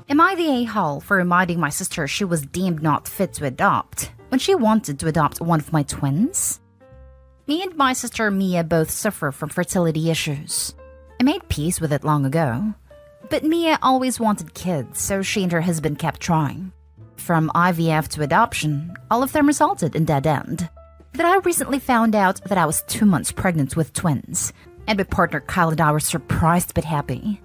Am I the a-hole for reminding my sister she was deemed not fit to adopt when she wanted to adopt one of my twins? Me and my sister Mia both suffer from fertility issues. I made peace with it long ago. But Mia always wanted kids, so she and her husband kept trying. From IVF to adoption, all of them resulted in dead end. But I recently found out that I was 2 months pregnant with twins, and my partner Kyle and I were surprised but happy.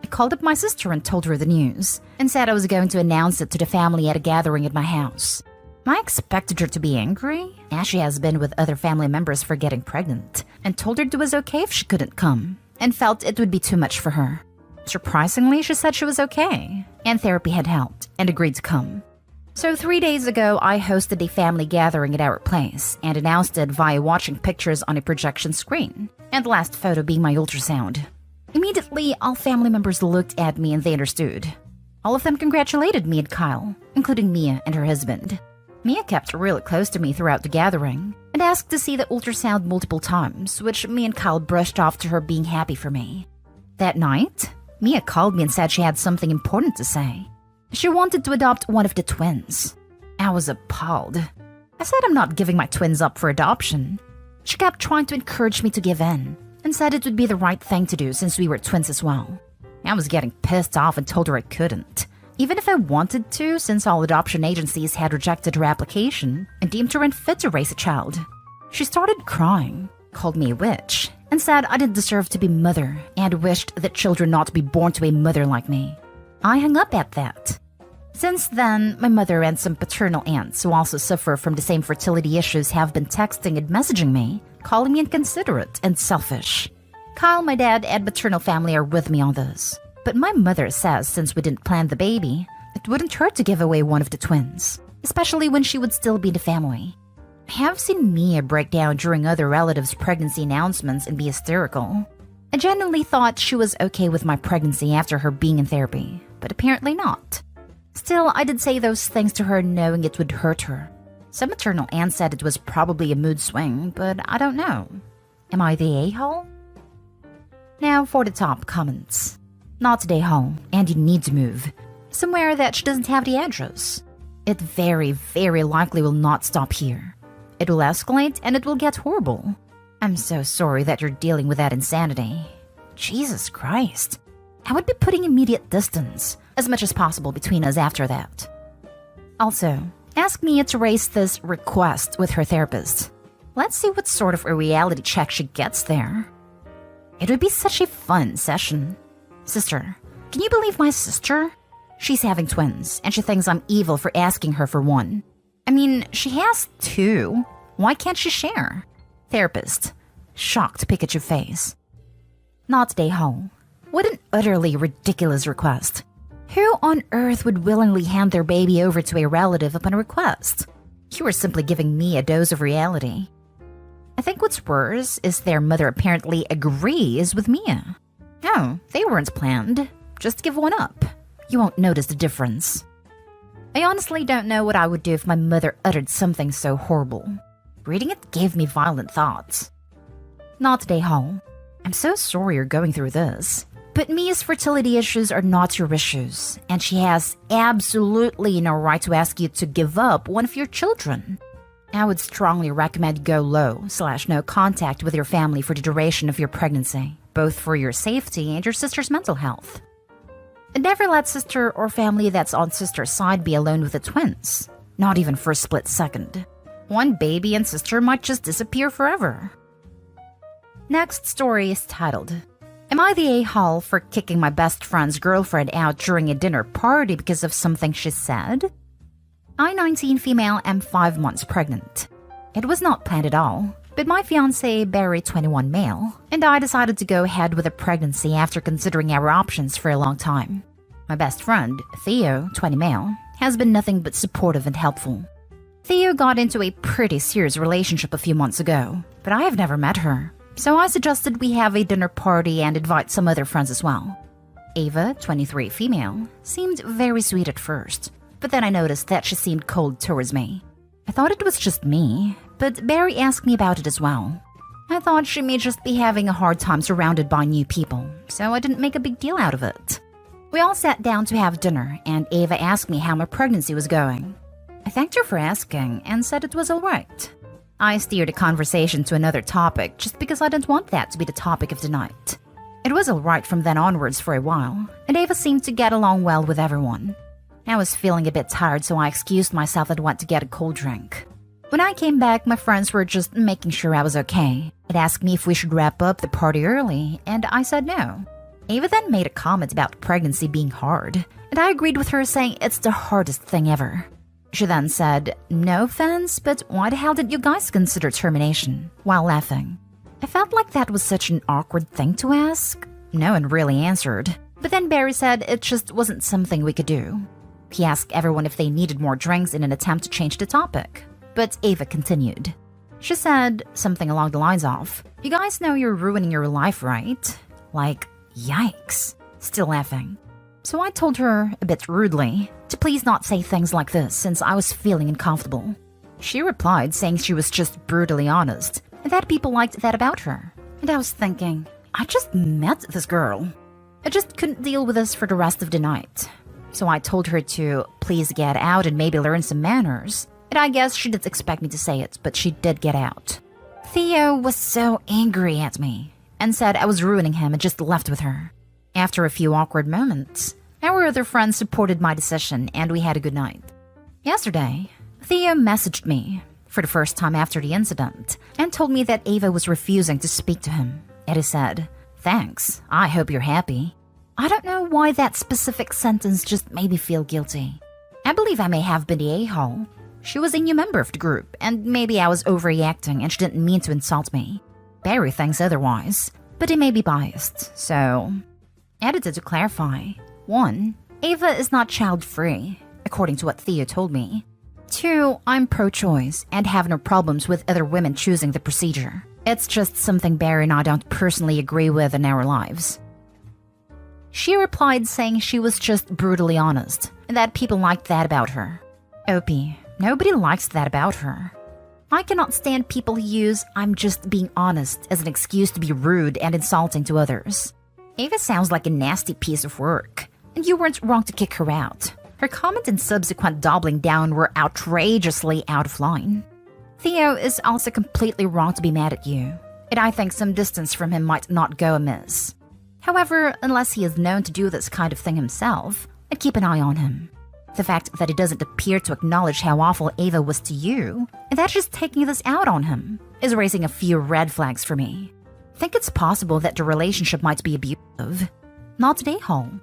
I called up my sister and told her the news, and said I was going to announce it to the family at a gathering at my house. I expected her to be angry, as she has been with other family members for getting pregnant, and told her it was okay if she couldn't come, and felt it would be too much for her. Surprisingly, she said she was okay, and therapy had helped, and agreed to come. So 3 days ago, I hosted a family gathering at our place, and announced it via watching pictures on a projection screen, and the last photo being my ultrasound. Immediately, all family members looked at me and they understood. All of them congratulated me and Kyle, including Mia and her husband. Mia kept really close to me throughout the gathering, and asked to see the ultrasound multiple times, which me and Kyle brushed off to her being happy for me. That night, Mia called me and said she had something important to say. She wanted to adopt one of the twins. I was appalled. I said I'm not giving my twins up for adoption. She kept trying to encourage me to give in, and said it would be the right thing to do since we were twins as well. I was getting pissed off and told her I couldn't, even if I wanted to, since all adoption agencies had rejected her application and deemed her unfit to raise a child. She started crying, called me a witch, and said I didn't deserve to be mother, and wished that children not be born to a mother like me. I hung up at that. Since then, my mother and some paternal aunts who also suffer from the same fertility issues have been texting and messaging me, calling me inconsiderate and selfish. Kyle, my dad, and maternal family are with me on this. But my mother says since we didn't plan the baby, it wouldn't hurt to give away one of the twins, especially when she would still be in the family. I have seen Mia break down during other relatives' pregnancy announcements and be hysterical. I genuinely thought she was okay with my pregnancy after her being in therapy, but apparently not. Still, I did say those things to her knowing it would hurt her. Some maternal aunt said it was probably a mood swing, but I don't know. Am I the a-hole? Now for the top comments. Not the a-hole, and you need to move. Somewhere that she doesn't have the address. It very, very likely will not stop here. It will escalate and it will get horrible. I'm so sorry that you're dealing with that insanity. Jesus Christ. I would be putting immediate distance, as much as possible between us after that. Also, ask Mia to raise this request with her therapist. Let's see what sort of a reality check she gets there. It would be such a fun session. Sister, can you believe my sister? She's having twins, and she thinks I'm evil for asking her for one. I mean, she has 2. Why can't she share? Therapist, shocked Pikachu face. Not a-hole. What an utterly ridiculous request. Who on earth would willingly hand their baby over to a relative upon request? You are simply giving me a dose of reality. I think what's worse is their mother apparently agrees with Mia. No, they weren't planned. Just give one up. You won't notice the difference. I honestly don't know what I would do if my mother uttered something so horrible. Reading it gave me violent thoughts. Not a-hole. I'm so sorry you're going through this. But Mia's fertility issues are not your issues, and she has absolutely no right to ask you to give up one of your children. I would strongly recommend go low/no contact with your family for the duration of your pregnancy, both for your safety and your sister's mental health. And never let sister or family that's on sister's side be alone with the twins, not even for a split second. One baby and sister might just disappear forever. Next story is titled, Am I the a-hole for kicking my best friend's girlfriend out during a dinner party because of something she said? I, 19 female, am 5 months pregnant. It was not planned at all, but my fiancé, Barry, 21 male, and I decided to go ahead with a pregnancy after considering our options for a long time. My best friend, Theo, 20 male, has been nothing but supportive and helpful. Theo got into a pretty serious relationship a few months ago, but I have never met her. So I suggested we have a dinner party and invite some other friends as well. Ava, 23 female, seemed very sweet at first, but then I noticed that she seemed cold towards me. I thought it was just me, but Barry asked me about it as well. I thought she may just be having a hard time surrounded by new people, so I didn't make a big deal out of it. We all sat down to have dinner, and Ava asked me how my pregnancy was going. I thanked her for asking and said it was all right. I steered the conversation to another topic just because I didn't want that to be the topic of the night. It was all right from then onwards for a while, and Ava seemed to get along well with everyone. I was feeling a bit tired, so I excused myself and went to get a cold drink. When I came back, my friends were just making sure I was okay. They asked me if we should wrap up the party early, and I said no. Ava then made a comment about pregnancy being hard, and I agreed with her, saying it's the hardest thing ever. She then said, "No offense, but why the hell did you guys consider termination?" while laughing. I felt like that was such an awkward thing to ask. No one really answered, but then Barry said it just wasn't something we could do. He asked everyone if they needed more drinks in an attempt to change the topic, but Ava continued. She said something along the lines of, "You guys know you're ruining your life, right?" Like, yikes. Still laughing. So I told her, a bit rudely, to please not say things like this since I was feeling uncomfortable. She replied saying she was just brutally honest and that people liked that about her. And I was thinking, I just met this girl. I just couldn't deal with this for the rest of the night. So I told her to please get out and maybe learn some manners. And I guess she didn't expect me to say it, but she did get out. Theo was so angry at me and said I was ruining him and just left with her. After a few awkward moments, our other friends supported my decision and we had a good night. Yesterday, Theo messaged me for the first time after the incident and told me that Ava was refusing to speak to him. And he said, "Thanks, I hope you're happy." I don't know why that specific sentence just made me feel guilty. I believe I may have been the a-hole. She was a new member of the group, and maybe I was overreacting and she didn't mean to insult me. Barry thinks otherwise, but he may be biased, so... Edited to clarify. 1. Ava is not child-free, according to what Theo told me. 2. I'm pro-choice and have no problems with other women choosing the procedure. It's just something Barry and I don't personally agree with in our lives. She replied saying she was just brutally honest and that people liked that about her. Opie, nobody likes that about her. I cannot stand people who use "I'm just being honest" as an excuse to be rude and insulting to others. Ava sounds like a nasty piece of work, and you weren't wrong to kick her out. Her comment and subsequent doubling down were outrageously out of line. Theo is also completely wrong to be mad at you, and I think some distance from him might not go amiss. However, unless he is known to do this kind of thing himself, I'd keep an eye on him. The fact that he doesn't appear to acknowledge how awful Ava was to you, and that she's taking this out on him, is raising a few red flags for me. I think it's possible that the relationship might be abusive. Not today, home.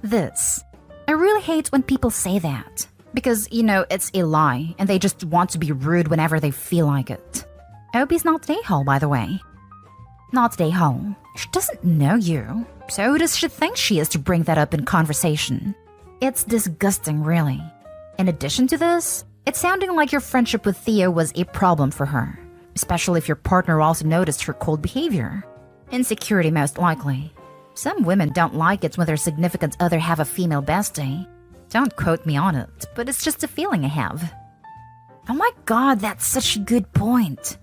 This. I really hate when people say that. Because, it's a lie, and they just want to be rude whenever they feel like it. Opie's not today, hole, by the way. Not today, hole. She doesn't know you. So who does she think she is to bring that up in conversation? It's disgusting, really. In addition to this, it's sounding like your friendship with Theo was a problem for her. Especially if your partner also noticed her cold behavior. Insecurity, most likely. Some women don't like it when their significant other have a female bestie. Don't quote me on it, but it's just a feeling I have. Oh my god, that's such a good point.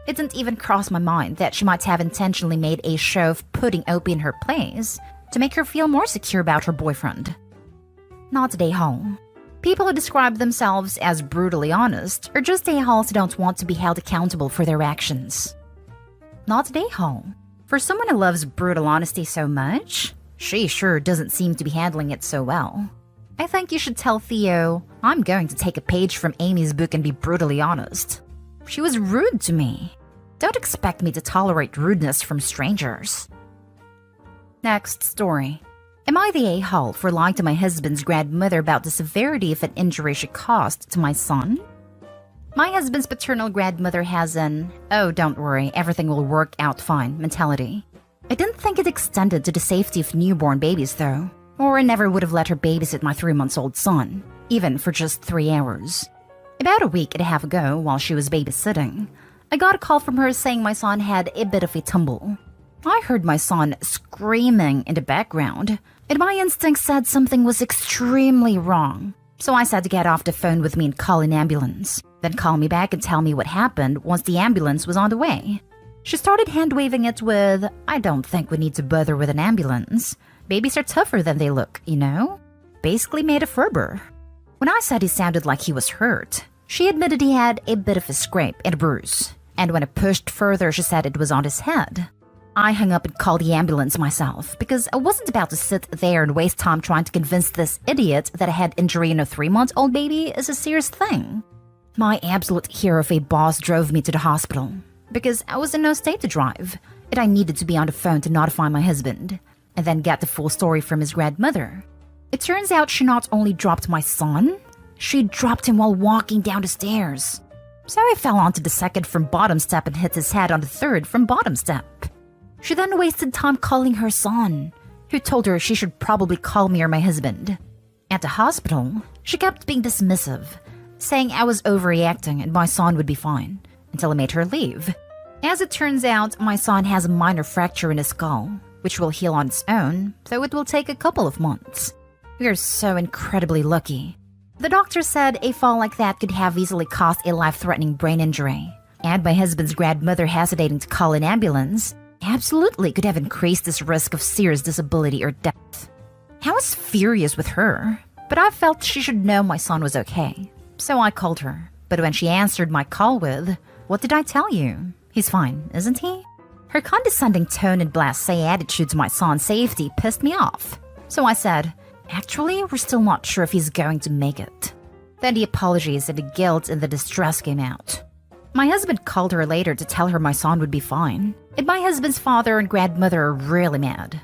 It didn't even cross my mind that she might have intentionally made a show of putting Opie in her place to make her feel more secure about her boyfriend. Not today, home. People who describe themselves as brutally honest are just a-holes who don't want to be held accountable for their actions. Not today, home. For someone who loves brutal honesty so much, she sure doesn't seem to be handling it so well. I think you should tell Theo, I'm going to take a page from Amy's book and be brutally honest. She was rude to me. Don't expect me to tolerate rudeness from strangers. Next story. Am I the a-hole for lying to my husband's grandmother about the severity of an injury she caused to my son? My husband's paternal grandmother has an, "oh, don't worry, everything will work out fine" mentality. I didn't think it extended to the safety of newborn babies, though. Or I never would have let her babysit my 3-month-old son, even for just 3 hours. About a week and a half ago, while she was babysitting, I got a call from her saying my son had a bit of a tumble. I heard my son screaming in the background, and my instinct said something was extremely wrong. So I said to get off the phone with me and call an ambulance, then call me back and tell me what happened once the ambulance was on the way. She started hand-waving it with, "I don't think we need to bother with an ambulance. Babies are tougher than they look, you know? Basically made of rubber. When I said he sounded like he was hurt, she admitted he had a bit of a scrape and a bruise. And when I pushed further, she said it was on his head. I hung up and called the ambulance myself because I wasn't about to sit there and waste time trying to convince this idiot that a head injury in a 3-month-old baby is a serious thing. My absolute hero of a boss drove me to the hospital because I was in no state to drive, and I needed to be on the phone to notify my husband and then get the full story from his grandmother. It turns out she not only dropped my son, she dropped him while walking down the stairs. So he fell onto the second from bottom step and hit his head on the third from bottom step. She then wasted time calling her son, who told her she should probably call me or my husband. At the hospital, she kept being dismissive, saying I was overreacting and my son would be fine, until I made her leave. As it turns out, my son has a minor fracture in his skull, which will heal on its own, though it will take a couple of months. We are so incredibly lucky. The doctor said a fall like that could have easily caused a life-threatening brain injury, and my husband's grandmother hesitating to call an ambulance absolutely could have increased this risk of serious disability or death. I was furious with her, but I felt she should know my son was okay. So I called her, but when she answered my call with, "What did I tell you? He's fine, isn't he?" Her condescending tone and blasé attitude to my son's safety pissed me off. So I said, "Actually, we're still not sure if he's going to make it." Then the apologies and the guilt and the distress came out. My husband called her later to tell her my son would be fine, and my husband's father and grandmother are really mad.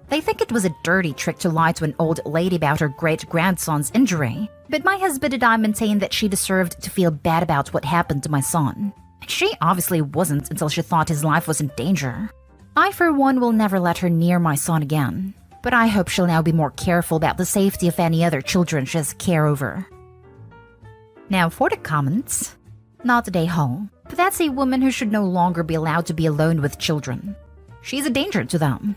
They think it was a dirty trick to lie to an old lady about her great-grandson's injury, but my husband and I maintain that she deserved to feel bad about what happened to my son. And she obviously wasn't until she thought his life was in danger. I, for one, will never let her near my son again, but I hope she'll now be more careful about the safety of any other children she has care over. Now for the comments. Not Day Hall, but that's a woman who should no longer be allowed to be alone with children. She's a danger to them.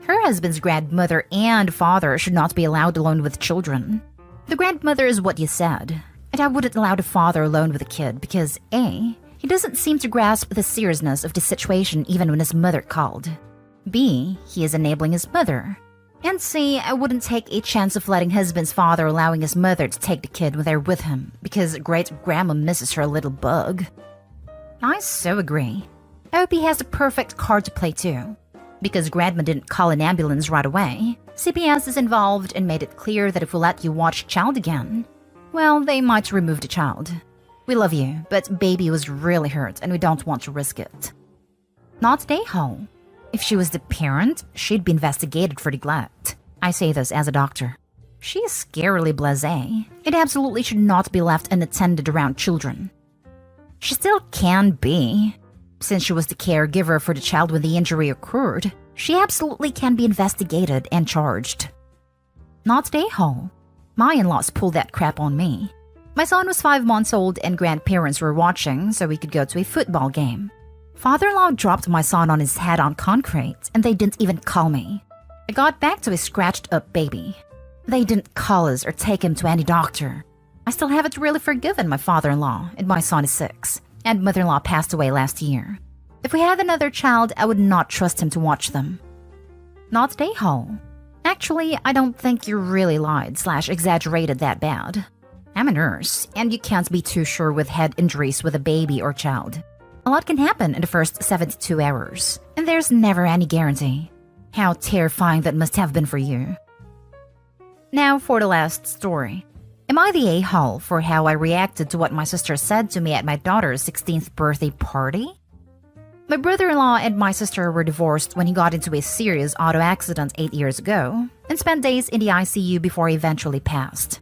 Her husband's grandmother and father should not be allowed alone with children. The grandmother is what you said, and I wouldn't allow the father alone with a kid because A, he doesn't seem to grasp the seriousness of the situation even when his mother called. B, he is enabling his mother. And C, I wouldn't take a chance of letting husband's father allowing his mother to take the kid when they're with him because great-grandma misses her little bug. I so agree. I hope he has the perfect card to play too. Because grandma didn't call an ambulance right away, CPS is involved and made it clear that if we let you watch child again, well, they might remove the child. We love you, but baby was really hurt and we don't want to risk it. Not Day Hall. If she was the parent, she'd be investigated for neglect. I say this as a doctor. She is scarily blasé. It absolutely should not be left unattended around children. She still can be. Since she was the caregiver for the child when the injury occurred, she absolutely can be investigated and charged. Not Day Hall. My in-laws pulled that crap on me. My son was 5 months old and grandparents were watching so we could go to a football game. Father-in-law dropped my son on his head on concrete, and they didn't even call me. I got back to a scratched-up baby. They didn't call us or take him to any doctor. I still haven't really forgiven my father-in-law, and my son is 6, and mother-in-law passed away last year. If we had another child, I would not trust him to watch them. Not Day Hall. Actually, I don't think you really lied/exaggerated that bad. I'm a nurse, and you can't be too sure with head injuries with a baby or child. A lot can happen in the first 72 hours, and there's never any guarantee. How terrifying that must have been for you. Now for the last story. Am I the a-hole for how I reacted to what my sister said to me at my daughter's 16th birthday party? My brother-in-law and my sister were divorced when he got into a serious auto accident 8 years ago and spent days in the ICU before he eventually passed.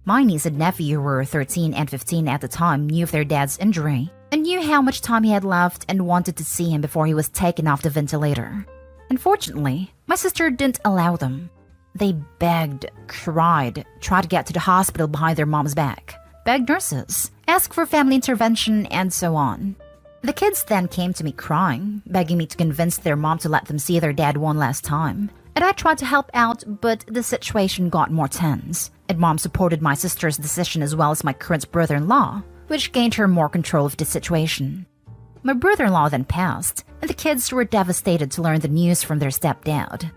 My niece and nephew, who were 13 and 15 at the time, knew of their dad's injury and knew how much time he had left and wanted to see him before he was taken off the ventilator. Unfortunately, my sister didn't allow them. They begged, cried, tried to get to the hospital behind their mom's back, begged nurses, asked for family intervention, and so on. The kids then came to me crying, begging me to convince their mom to let them see their dad one last time. And I tried to help out, but the situation got more tense, and mom supported my sister's decision as well as my current brother-in-law, which gained her more control of the situation. My brother-in-law then passed, and the kids were devastated to learn the news from their stepdad.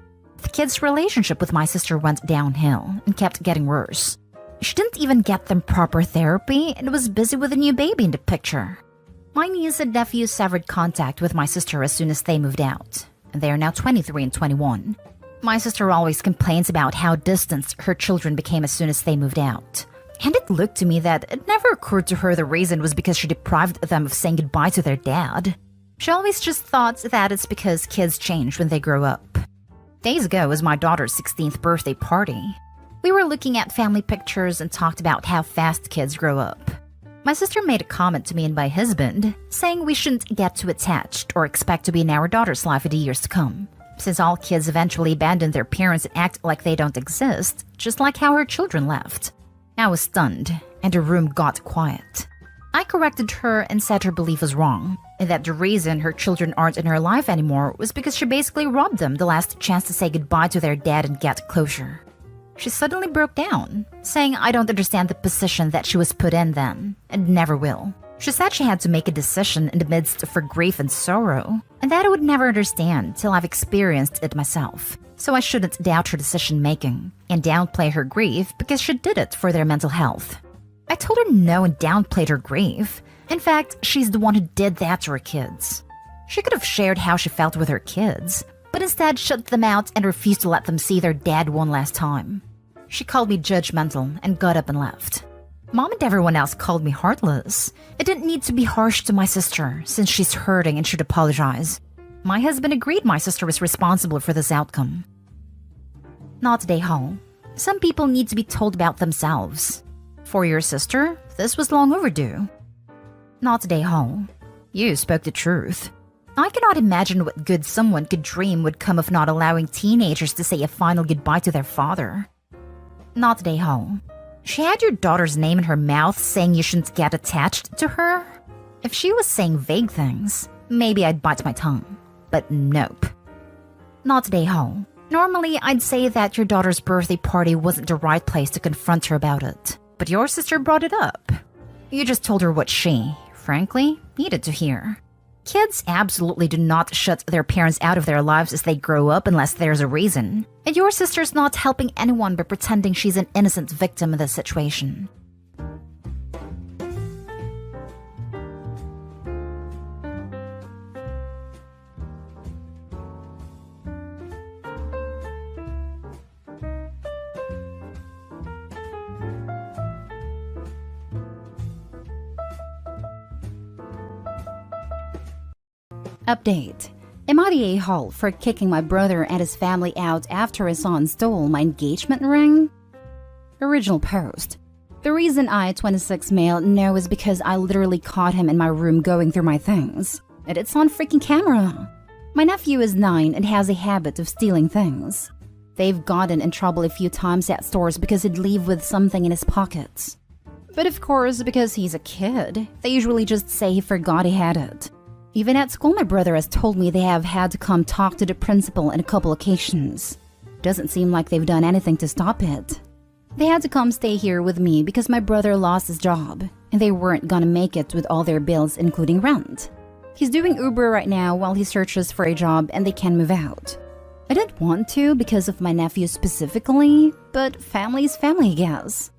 the kid's relationship with my sister went downhill and kept getting worse. She didn't even get them proper therapy and was busy with a new baby in the picture. My niece and nephew severed contact with my sister as soon as they moved out, and they are now 23 and 21. My sister always complains about how distanced her children became as soon as they moved out. And it looked to me that it never occurred to her the reason was because she deprived them of saying goodbye to their dad. She always just thought that it's because kids change when they grow up. Days ago was my daughter's 16th birthday party. We were looking at family pictures and talked about how fast kids grow up. My sister made a comment to me and my husband, saying we shouldn't get too attached or expect to be in our daughter's life in the years to come, since all kids eventually abandon their parents and act like they don't exist, just like how her children left. I was stunned, and the room got quiet. I corrected her and said her belief was wrong, and that the reason her children aren't in her life anymore was because she basically robbed them the last chance to say goodbye to their dad and get closure. She suddenly broke down, saying I don't understand the position that she was put in then, and never will. She said she had to make a decision in the midst of her grief and sorrow, and that I would never understand till I've experienced it myself. So I shouldn't doubt her decision-making and downplay her grief because she did it for their mental health. I told her no and downplayed her grief. In fact, she's the one who did that to her kids. She could have shared how she felt with her kids, but instead shut them out and refused to let them see their dad one last time. She called me judgmental and got up and left. Mom and everyone else called me heartless. It didn't need to be harsh to my sister since she's hurting and should apologize. My husband agreed my sister was responsible for this outcome. Not today, Hall. Some people need to be told about themselves. For your sister, this was long overdue. Not today, Hall. You spoke the truth. I cannot imagine what good someone could dream would come of not allowing teenagers to say a final goodbye to their father. Not today, Hall. She had your daughter's name in her mouth saying you shouldn't get attached to her. If she was saying vague things, maybe I'd bite my tongue. But nope. Not today, Hall. Normally, I'd say that your daughter's birthday party wasn't the right place to confront her about it. But your sister brought it up. You just told her what she, frankly, needed to hear. Kids absolutely do not shut their parents out of their lives as they grow up unless there's a reason. And your sister's not helping anyone by pretending she's an innocent victim in this situation. Update. Am I the a-hole for kicking my brother and his family out after his son stole my engagement ring? Original post. The reason I, 26 male, know is because I literally caught him in my room going through my things. And it's on freaking camera. My nephew is 9 and has a habit of stealing things. They've gotten in trouble a few times at stores because he'd leave with something in his pockets. But of course, because he's a kid, they usually just say he forgot he had it. Even at school, my brother has told me they have had to come talk to the principal on a couple occasions. Doesn't seem like they've done anything to stop it. They had to come stay here with me because my brother lost his job, and they weren't gonna make it with all their bills, including rent. He's doing Uber right now while he searches for a job and they can move out. I didn't want to because of my nephew specifically, but family's family, I guess.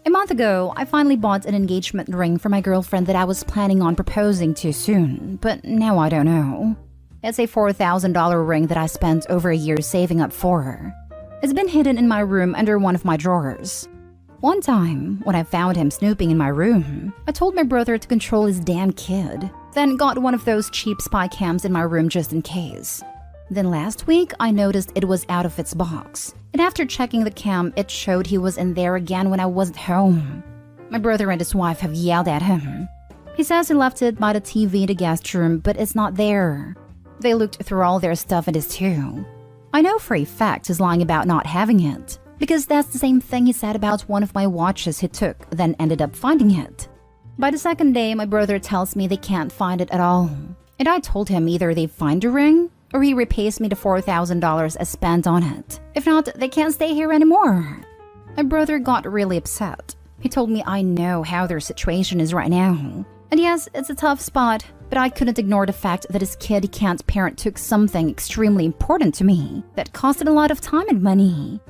A month ago, I finally bought an engagement ring for my girlfriend that I was planning on proposing to soon, but now I don't know. It's a $4,000 ring that I spent over a year saving up for her. It's been hidden in my room under one of my drawers. One time, when I found him snooping in my room, I told my brother to control his damn kid, then got one of those cheap spy cams in my room just in case. Then last week, I noticed it was out of its box. And after checking the cam, it showed he was in there again when I wasn't home. My brother and his wife have yelled at him. He says he left it by the TV in the guest room, but it's not there. They looked through all their stuff and his too. I know for a fact he's lying about not having it, because that's the same thing he said about one of my watches he took, then ended up finding it. By the second day, my brother tells me they can't find it at all. And I told him either they find the ring, or he repays me the $4,000 I spent on it. If not, they can't stay here anymore. My brother got really upset. He told me I know how their situation is right now. And yes, it's a tough spot, But I couldn't ignore the fact that his kid he can't parent took something extremely important to me that costed a lot of time and money.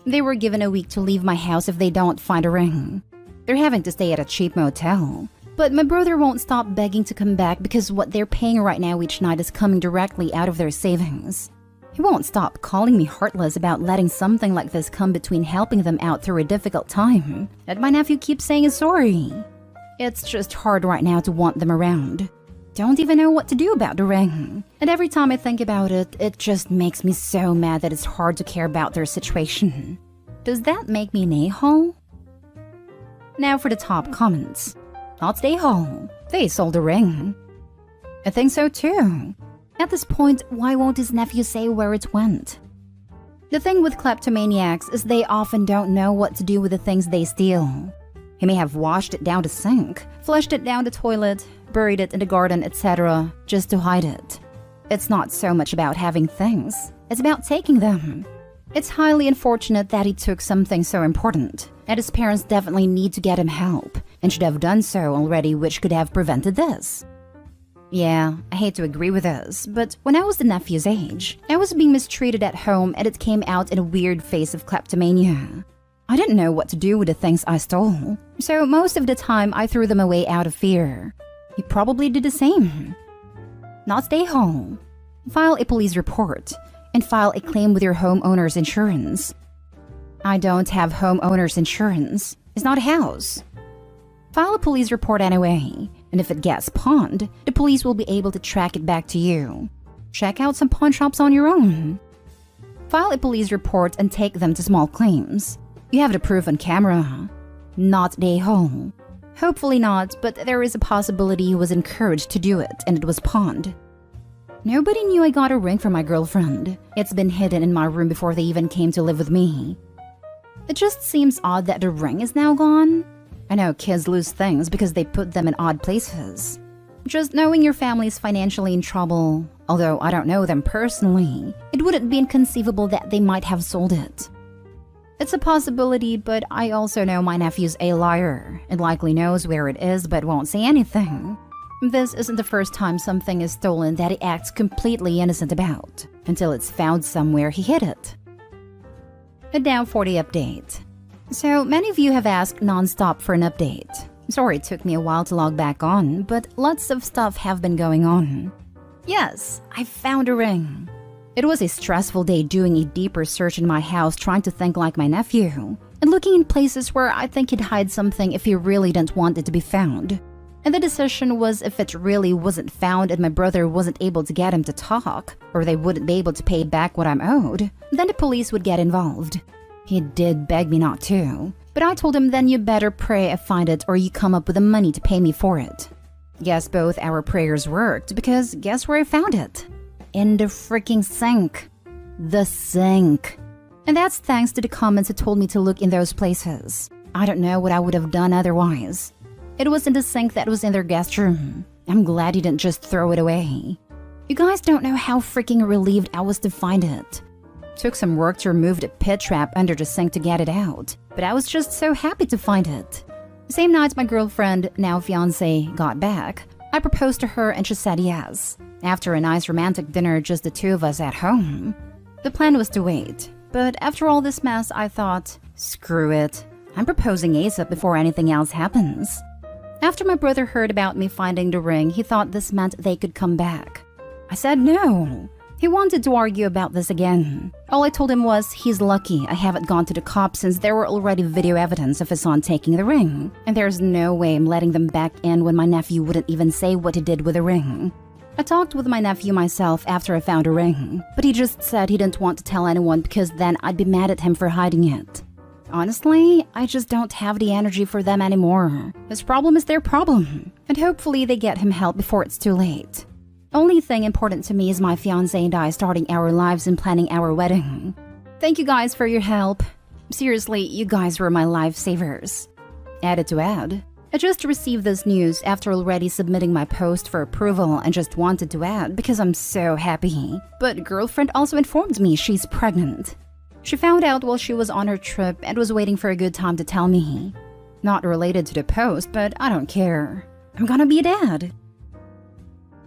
They were given a week to leave my house if they don't find a ring. They're having to stay at a cheap motel. But my brother won't stop begging to come back because what they're paying right now each night is coming directly out of their savings. He won't stop calling me heartless about letting something like this come between helping them out through a difficult time. And my nephew keeps saying he's sorry. It's just hard right now to want them around. Don't even know what to do about the ring. And every time I think about it, it just makes me so mad that it's hard to care about their situation. Does that make me an a-hole? Now for the top comments. Not stay home. They sold the ring. I think so too. At this point, why won't his nephew say where it went? The thing with kleptomaniacs is they often don't know what to do with the things they steal. He may have washed it down the sink, flushed it down the toilet, buried it in the garden, etc., just to hide it. It's not so much about having things, it's about taking them. It's highly unfortunate that he took something so important, and his parents definitely need to get him help, and should have done so already, which could have prevented this. Yeah, I hate to agree with this, but when I was the nephew's age, I was being mistreated at home and it came out in a weird phase of kleptomania. I didn't know what to do with the things I stole, so most of the time I threw them away out of fear. He probably did the same. Not stay home. File a police report and file a claim with your homeowner's insurance. I don't have homeowner's insurance. It's not a house. File a police report anyway, and if it gets pawned, the police will be able to track it back to you. Check out some pawn shops on your own. File a police report and take them to small claims. You have the proof on camera. Not day home. Hopefully not, but there is a possibility he was encouraged to do it and it was pawned. Nobody knew I got a ring from my girlfriend. It's been hidden in my room before they even came to live with me. It just seems odd that the ring is now gone. I know kids lose things because they put them in odd places. Just knowing your family is financially in trouble, although I don't know them personally, it wouldn't be inconceivable that they might have sold it. It's a possibility, but I also know my nephew's a liar and likely knows where it is but won't say anything. This isn't the first time something is stolen that he acts completely innocent about, until it's found somewhere he hid it. A Down 40 update. So many of you have asked non-stop for an update. Sorry it took me a while to log back on, but lots of stuff have been going on. Yes, I found a ring. It was a stressful day doing a deeper search in my house trying to think like my nephew, and looking in places where I think he'd hide something if he really didn't want it to be found. And the decision was if it really wasn't found and my brother wasn't able to get him to talk, or they wouldn't be able to pay back what I'm owed, then the police would get involved. He did beg me not to, but I told him then you better pray I find it or you come up with the money to pay me for it. Guess both our prayers worked because guess where I found it? In the freaking sink. The sink. And that's thanks to the comments who told me to look in those places. I don't know what I would have done otherwise. It was in the sink that was in their guest room. I'm glad you didn't just throw it away. You guys don't know how freaking relieved I was to find it. Took some work to remove the pit trap under the sink to get it out, but I was just so happy to find it. The same night my girlfriend, now fiance, got back, I proposed to her and she said yes. After a nice romantic dinner, just the two of us at home. The plan was to wait, but after all this mess, I thought, screw it. I'm proposing ASAP before anything else happens. After my brother heard about me finding the ring, he thought this meant they could come back. I said no. He wanted to argue about this again. All I told him was he's lucky I haven't gone to the cops since there were already video evidence of his son taking the ring. And there's no way I'm letting them back in when my nephew wouldn't even say what he did with the ring. I talked with my nephew myself after I found a ring, but he just said he didn't want to tell anyone because then I'd be mad at him for hiding it. Honestly, I just don't have the energy for them anymore. His problem is their problem, and hopefully they get him help before it's too late. Only thing important to me is my fiancé and I starting our lives and planning our wedding. Thank you guys for your help. Seriously, you guys were my lifesavers. Added to add, I just received this news after already submitting my post for approval and just wanted to add because I'm so happy. But girlfriend also informed me she's pregnant. She found out while she was on her trip and was waiting for a good time to tell me. Not related to the post, but I don't care. I'm gonna be a dad.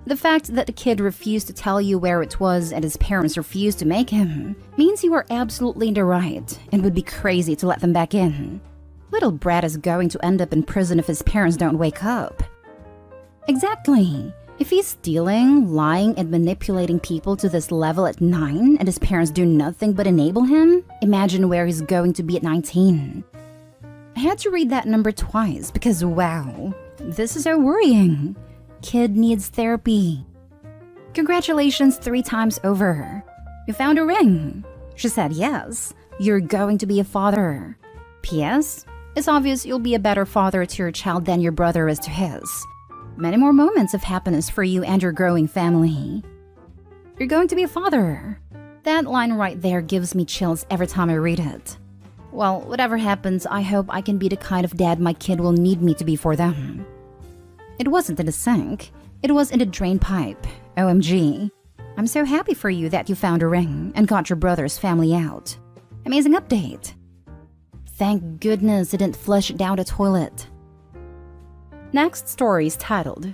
The fact that the kid refused to tell you where it was and his parents refused to make him means you are absolutely in the right and would be crazy to let them back in. Little Brad is going to end up in prison if his parents don't wake up. Exactly. If he's stealing, lying, and manipulating people to this level at 9 and his parents do nothing but enable him, imagine where he's going to be at 19. I had to read that number twice because wow, this is so worrying. Kid needs therapy. Congratulations 3 times over. You found a ring. She said yes. You're going to be a father. P.S. It's obvious you'll be a better father to your child than your brother is to his. Many more moments of happiness for you and your growing family. You're going to be a father. That line right there gives me chills every time I read it. Well, whatever happens, I hope I can be the kind of dad my kid will need me to be for them. It wasn't in the sink. It was in the drain pipe. OMG. I'm so happy for you that you found a ring and got your brother's family out. Amazing update. Thank goodness it didn't flush it down the toilet. Next story is titled,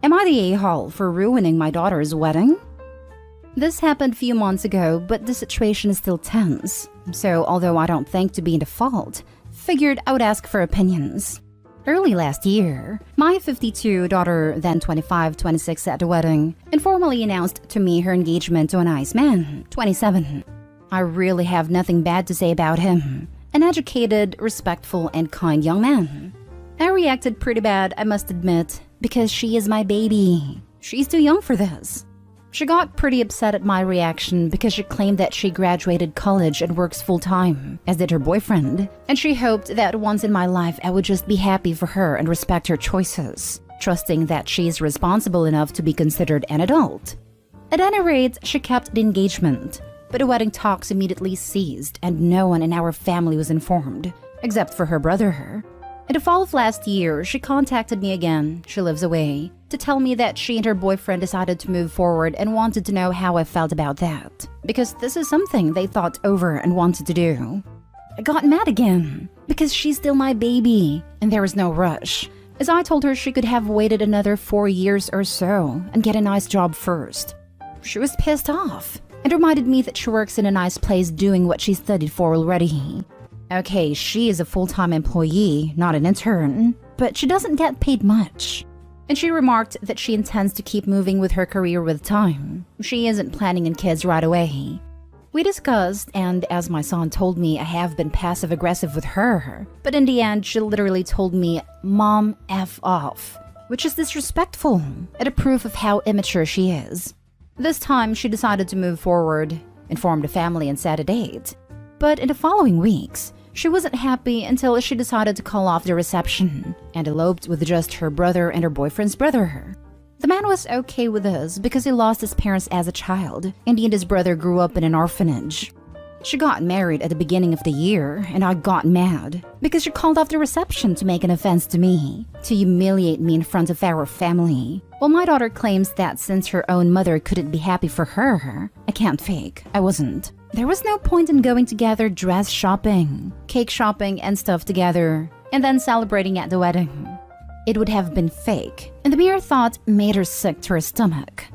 Am I the a-hole for ruining my daughter's wedding? This happened a few months ago, but the situation is still tense. So although I don't think to be in the fault, figured I would ask for opinions. Early last year, my 52 daughter, then 25, 26 at the wedding, informally announced to me her engagement to a nice man, 27. I really have nothing bad to say about him. An educated, respectful, and kind young man. I reacted pretty bad, I must admit, because she is my baby. She's too young for this. She got pretty upset at my reaction because she claimed that she graduated college and works full-time, as did her boyfriend, and she hoped that once in my life I would just be happy for her and respect her choices, trusting that she is responsible enough to be considered an adult. At any rate, she kept the engagement, but the wedding talks immediately ceased and no one in our family was informed, except for her brother. In the fall of last year, she contacted me again, she lives away, to tell me that she and her boyfriend decided to move forward and wanted to know how I felt about that, because this is something they thought over and wanted to do. I got mad again, because she's still my baby, and there was no rush, as I told her she could have waited another 4 years or so and get a nice job first. She was pissed off, and reminded me that she works in a nice place doing what she studied for already. Okay, she is a full-time employee, not an intern, but she doesn't get paid much. And she remarked that she intends to keep moving with her career with time. She isn't planning on kids right away. We discussed, and as my son told me, I have been passive-aggressive with her. But in the end, she literally told me, "Mom, F off," which is disrespectful and a proof of how immature she is. This time, she decided to move forward, informed the family, and set a date. But in the following weeks, she wasn't happy until she decided to call off the reception and eloped with just her brother and her boyfriend's brother. The man was okay with this because he lost his parents as a child, and he and his brother grew up in an orphanage. She got married at the beginning of the year, and I got mad because she called off the reception to make an offense to me, to humiliate me in front of our family. While my daughter claims that since her own mother couldn't be happy for her, I can't fake, I wasn't. There was no point in going together dress shopping, cake shopping, and stuff together, and then celebrating at the wedding. It would have been fake, and the mere thought made her sick to her stomach.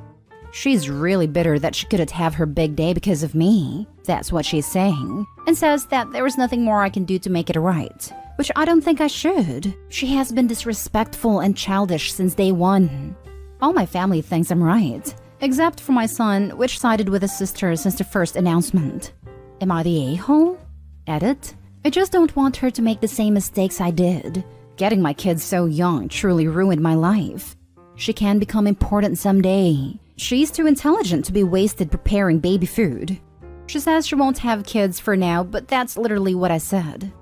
She's really bitter that she couldn't have her big day because of me. That's what she's saying, and says that there is nothing more I can do to make it right, which I don't think I should. She has been disrespectful and childish since day one. All my family thinks I'm right, except for my son, which sided with his sister since the first announcement. Am I the a-hole? Edit. I just don't want her to make the same mistakes I did. Getting my kids so young truly ruined my life. She can become important someday. She's too intelligent to be wasted preparing baby food. She says she won't have kids for now, but that's literally what I said.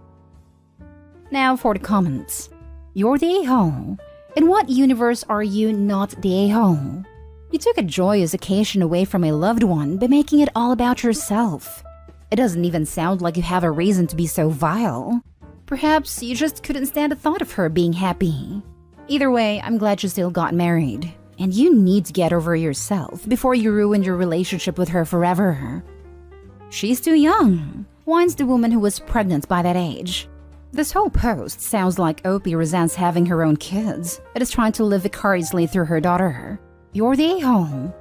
Now for the comments. You're the a-hole. In what universe are you not the a-hole? You took a joyous occasion away from a loved one by making it all about yourself. It doesn't even sound like you have a reason to be so vile. Perhaps you just couldn't stand the thought of her being happy. Either way, I'm glad you still got married. And you need to get over yourself before you ruin your relationship with her forever. She's too young, whines the woman who was pregnant by that age. This whole post sounds like Opie resents having her own kids and is trying to live vicariously through her daughter. You're the a-hole.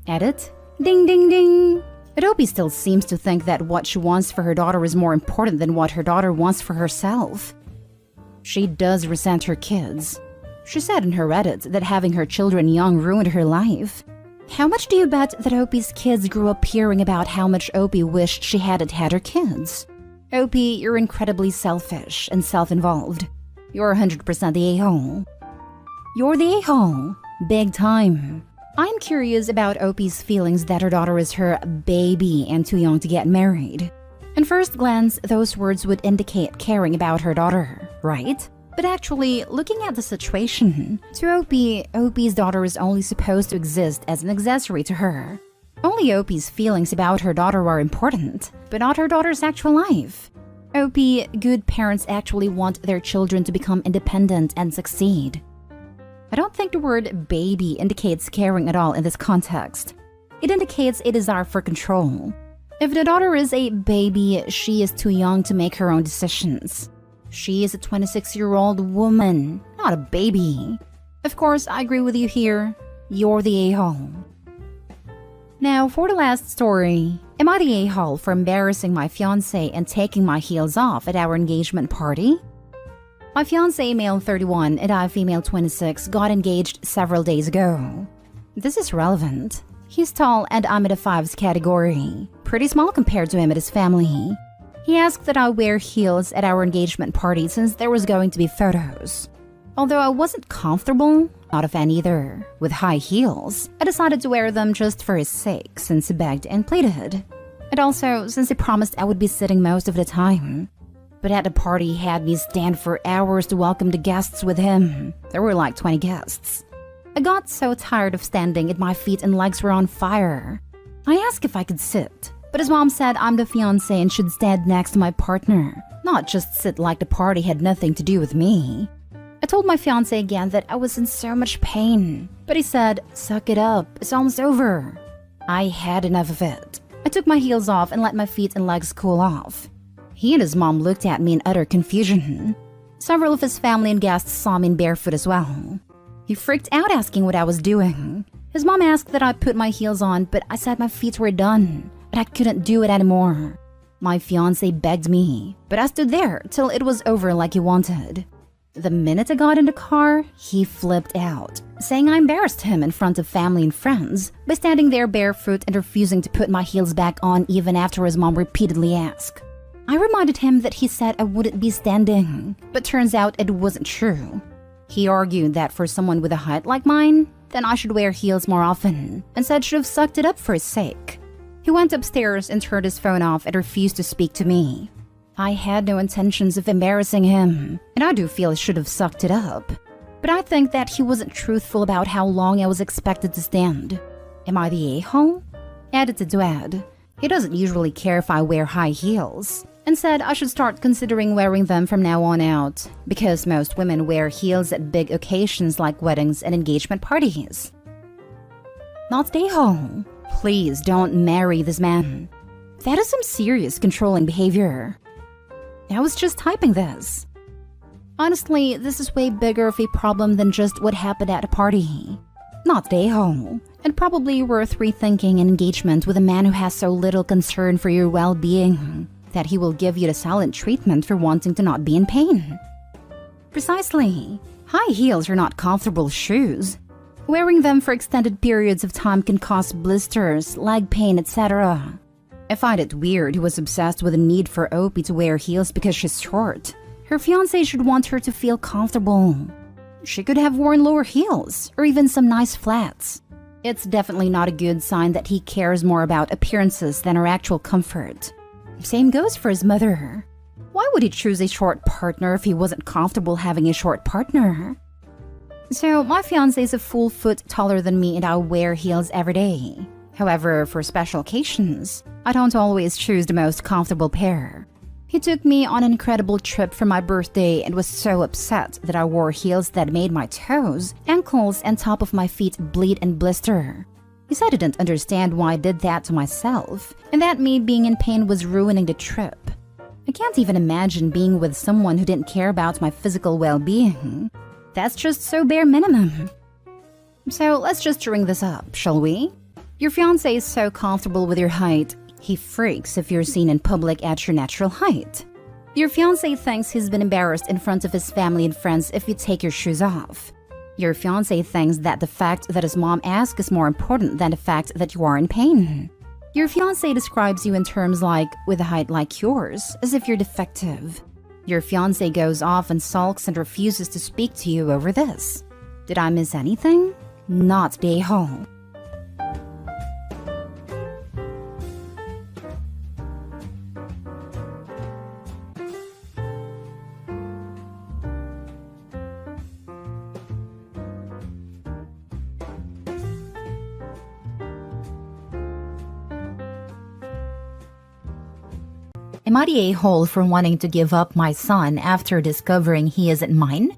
Edit. Ding ding ding. Adobe still seems to think that what she wants for her daughter is more important than what her daughter wants for herself. She does resent her kids. She said in her Reddit that having her children young ruined her life. How much do you bet that Opie's kids grew up hearing about how much Opie wished she hadn't had her kids? Opie, you're incredibly selfish and self-involved. You're 100% the a-hole. You're the a-hole. Big time. I'm curious about Opie's feelings that her daughter is her baby and too young to get married. At first glance, those words would indicate caring about her daughter, right? But actually, looking at the situation, to Opie, Opie's daughter is only supposed to exist as an accessory to her. Only Opie's feelings about her daughter are important, but not her daughter's actual life. Opie, good parents actually want their children to become independent and succeed. I don't think the word baby indicates caring at all in this context. It indicates a desire for control. If the daughter is a baby, she is too young to make her own decisions. She is a 26-year-old woman, not a baby. Of course, I agree with you here. You're the a-hole. Now, for the last story. Am I the a-hole for embarrassing my fiancé and taking my heels off at our engagement party? My fiancé, male 31, and I, female 26, got engaged several days ago. This is relevant. He's tall and I'm in a 5s category. Pretty small compared to him and his family. He asked that I wear heels at our engagement party since there was going to be photos. Although I wasn't comfortable, not a fan either, with high heels, I decided to wear them just for his sake since he begged and pleaded. And also since he promised I would be sitting most of the time. But at the party he had me stand for hours to welcome the guests with him. There were like 20 guests. I got so tired of standing and my feet and legs were on fire. I asked if I could sit, but his mom said I'm the fiancé and should stand next to my partner, not just sit like the party had nothing to do with me. I told my fiancé again that I was in so much pain, but he said, "Suck it up, it's almost over." I had enough of it. I took my heels off and let my feet and legs cool off. He and his mom looked at me in utter confusion. Several of his family and guests saw me in barefoot as well. He freaked out asking what I was doing. His mom asked that I put my heels on, but I said my feet were done, and I couldn't do it anymore. My fiancé begged me, but I stood there till it was over like he wanted. The minute I got in the car, he flipped out, saying I embarrassed him in front of family and friends by standing there barefoot and refusing to put my heels back on even after his mom repeatedly asked. I reminded him that he said I wouldn't be standing, but turns out it wasn't true. He argued that for someone with a height like mine, then I should wear heels more often, and said should have sucked it up for his sake. He went upstairs and turned his phone off and refused to speak to me. I had no intentions of embarrassing him, and I do feel I should have sucked it up. But I think that he wasn't truthful about how long I was expected to stand. Am I the a-hole? Edited to add, he doesn't usually care if I wear high heels, and said I should start considering wearing them from now on out, because most women wear heels at big occasions like weddings and engagement parties. Not the a-hole. Please don't marry this man. That is some serious controlling behavior. I was just typing this. Honestly, this is way bigger of a problem than just what happened at a party. Not the a-hole, and probably worth rethinking an engagement with a man who has so little concern for your well-being that he will give you the silent treatment for wanting to not be in pain. Precisely. High heels are not comfortable shoes. Wearing them for extended periods of time can cause blisters, leg pain, etc. I find it weird he was obsessed with the need for Opie to wear heels because she's short. Her fiancé should want her to feel comfortable. She could have worn lower heels, or even some nice flats. It's definitely not a good sign that he cares more about appearances than her actual comfort. Same goes for his mother. Why would he choose a short partner if he wasn't comfortable having a short partner? So, my fiancé is a full foot taller than me and I wear heels every day. However, for special occasions, I don't always choose the most comfortable pair. He took me on an incredible trip for my birthday and was so upset that I wore heels that made my toes, ankles, and top of my feet bleed and blister. He said he didn't understand why I did that to myself, and that me being in pain was ruining the trip. I can't even imagine being with someone who didn't care about my physical well-being. That's just so bare minimum. So let's just ring this up, shall we? Your fiancé is so comfortable with your height, he freaks if you're seen in public at your natural height. Your fiancé thinks he's been embarrassed in front of his family and friends if you take your shoes off. Your fiancé thinks that the fact that his mom asks is more important than the fact that you are in pain. Your fiancé describes you in terms like, with a height like yours, as if you're defective. Your fiancé goes off and sulks and refuses to speak to you over this. Did I miss anything? Not the a-hole. Am I the a-hole for wanting to give up my son after discovering he isn't mine?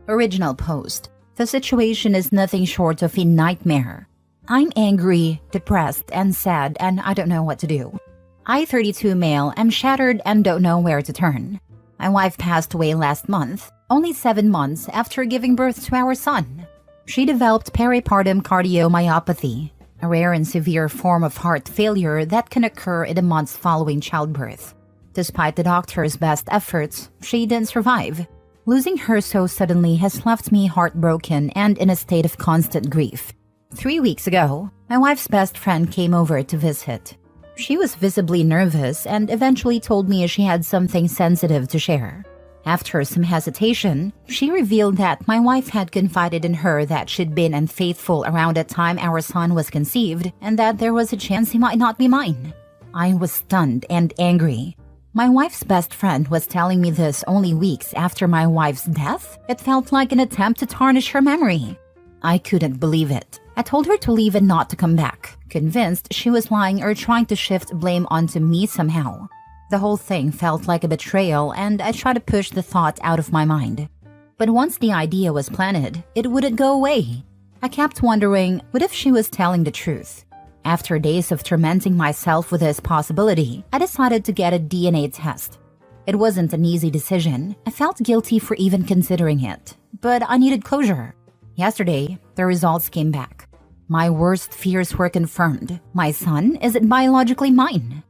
Original post. The situation is nothing short of a nightmare. I'm angry, depressed, and sad, and I don't know what to do. I, 32 male, am shattered and don't know where to turn. My wife passed away last month, only 7 months after giving birth to our son. She developed peripartum cardiomyopathy, a rare and severe form of heart failure that can occur in the months following childbirth. Despite the doctor's best efforts, she didn't survive. Losing her so suddenly has left me heartbroken and in a state of constant grief. 3 weeks ago, my wife's best friend came over to visit. She was visibly nervous and eventually told me she had something sensitive to share. After some hesitation, she revealed that my wife had confided in her that she'd been unfaithful around the time our son was conceived and that there was a chance he might not be mine. I was stunned and angry. My wife's best friend was telling me this only weeks after my wife's death. It felt like an attempt to tarnish her memory. I couldn't believe it. I told her to leave and not to come back, convinced she was lying or trying to shift blame onto me somehow. The whole thing felt like a betrayal, and I tried to push the thought out of my mind. But once the idea was planted, it wouldn't go away. I kept wondering, what if she was telling the truth? After days of tormenting myself with this possibility, I decided to get a DNA test. It wasn't an easy decision. I felt guilty for even considering it, but I needed closure. Yesterday, the results came back. My worst fears were confirmed. My son isn't biologically mine.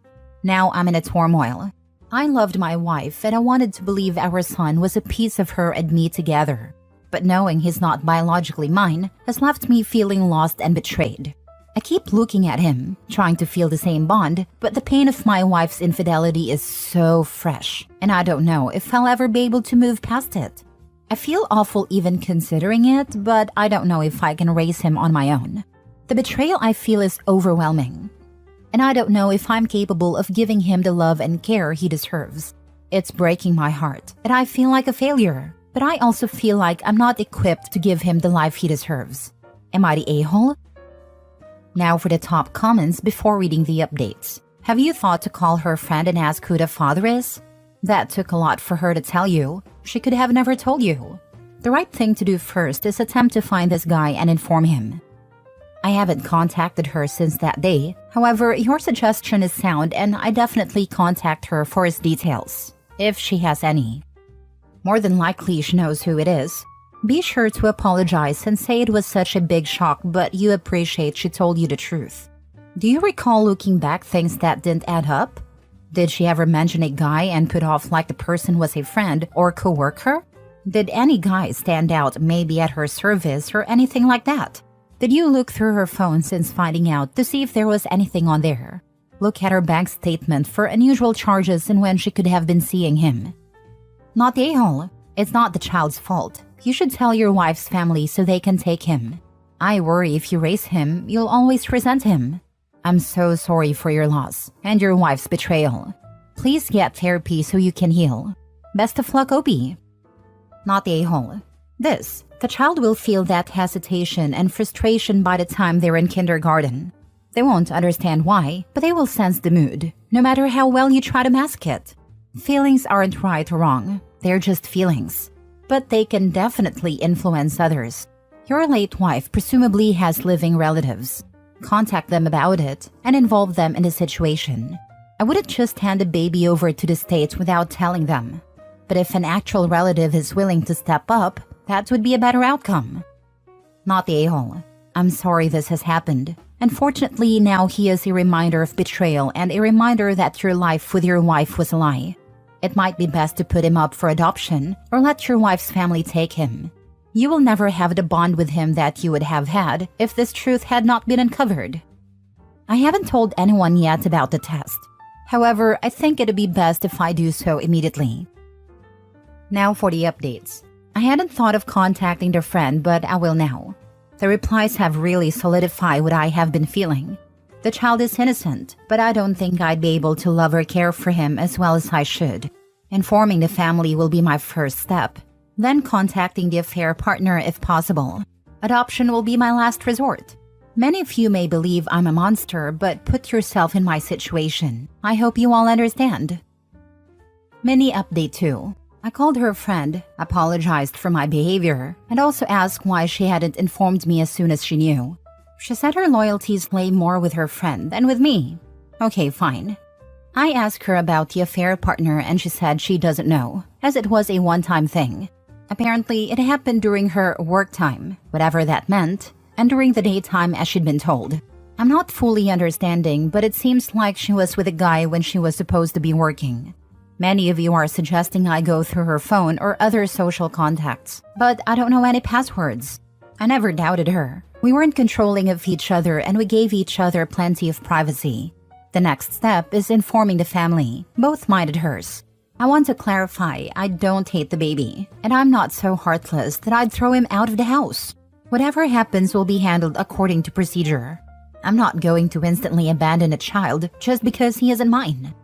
Now I'm in a turmoil. I loved my wife and I wanted to believe our son was a piece of her and me together. But knowing he's not biologically mine has left me feeling lost and betrayed. I keep looking at him, trying to feel the same bond, but the pain of my wife's infidelity is so fresh, and I don't know if I'll ever be able to move past it. I feel awful even considering it, but I don't know if I can raise him on my own. The betrayal I feel is overwhelming. And I don't know if I'm capable of giving him the love and care he deserves. It's breaking my heart, and I feel like a failure. But I also feel like I'm not equipped to give him the life he deserves. Am I the a-hole? Now for the top comments before reading the updates. Have you thought to call her friend and ask who the father is? That took a lot for her to tell you. She could have never told you. The right thing to do first is attempt to find this guy and inform him. I haven't contacted her since that day. However, your suggestion is sound and I definitely contact her for his details, if she has any. More than likely she knows who it is. Be sure to apologize and say it was such a big shock, but you appreciate she told you the truth. Do you recall looking back things that didn't add up? Did she ever mention a guy and put off like the person was a friend or co-worker? Did any guy stand out maybe at her service or anything like that? Did you look through her phone since finding out to see if there was anything on there? Look at her bank statement for unusual charges and when she could have been seeing him. Not the a-hole. It's not the child's fault. You should tell your wife's family so they can take him. I worry if you raise him, you'll always resent him. I'm so sorry for your loss and your wife's betrayal. Please get therapy so you can heal. Best of luck, Obi. Not the a-hole. The child will feel that hesitation and frustration by the time they're in kindergarten. They won't understand why, but they will sense the mood, no matter how well you try to mask it. Feelings aren't right or wrong, they're just feelings. But they can definitely influence others. Your late wife presumably has living relatives. Contact them about it and involve them in the situation. I wouldn't just hand the baby over to the state without telling them. But if an actual relative is willing to step up, that would be a better outcome. Not the a-hole. I'm sorry this has happened. Unfortunately, now he is a reminder of betrayal and a reminder that your life with your wife was a lie. It might be best to put him up for adoption or let your wife's family take him. You will never have the bond with him that you would have had if this truth had not been uncovered. I haven't told anyone yet about the test. However, I think it'd be best if I do so immediately. Now for the updates. I hadn't thought of contacting the friend, but I will now. The replies have really solidified what I have been feeling. The child is innocent, but I don't think I'd be able to love or care for him as well as I should. Informing the family will be my first step, then contacting the affair partner if possible. Adoption will be my last resort. Many of you may believe I'm a monster, but put yourself in my situation. I hope you all understand. Mini update 2. I called her friend, apologized for my behavior, and also asked why she hadn't informed me as soon as she knew. She said her loyalties lay more with her friend than with me. Okay, fine. I asked her about the affair partner and she said she doesn't know, as it was a one-time thing. Apparently, it happened during her work time, whatever that meant, and during the daytime as she'd been told. I'm not fully understanding, but it seems like she was with a guy when she was supposed to be working. Many of you are suggesting I go through her phone or other social contacts, but I don't know any passwords. I never doubted her. We weren't controlling of each other and we gave each other plenty of privacy. The next step is informing the family. Both mine and hers. I want to clarify, I don't hate the baby, and I'm not so heartless that I'd throw him out of the house. Whatever happens will be handled according to procedure. I'm not going to instantly abandon a child just because he isn't mine.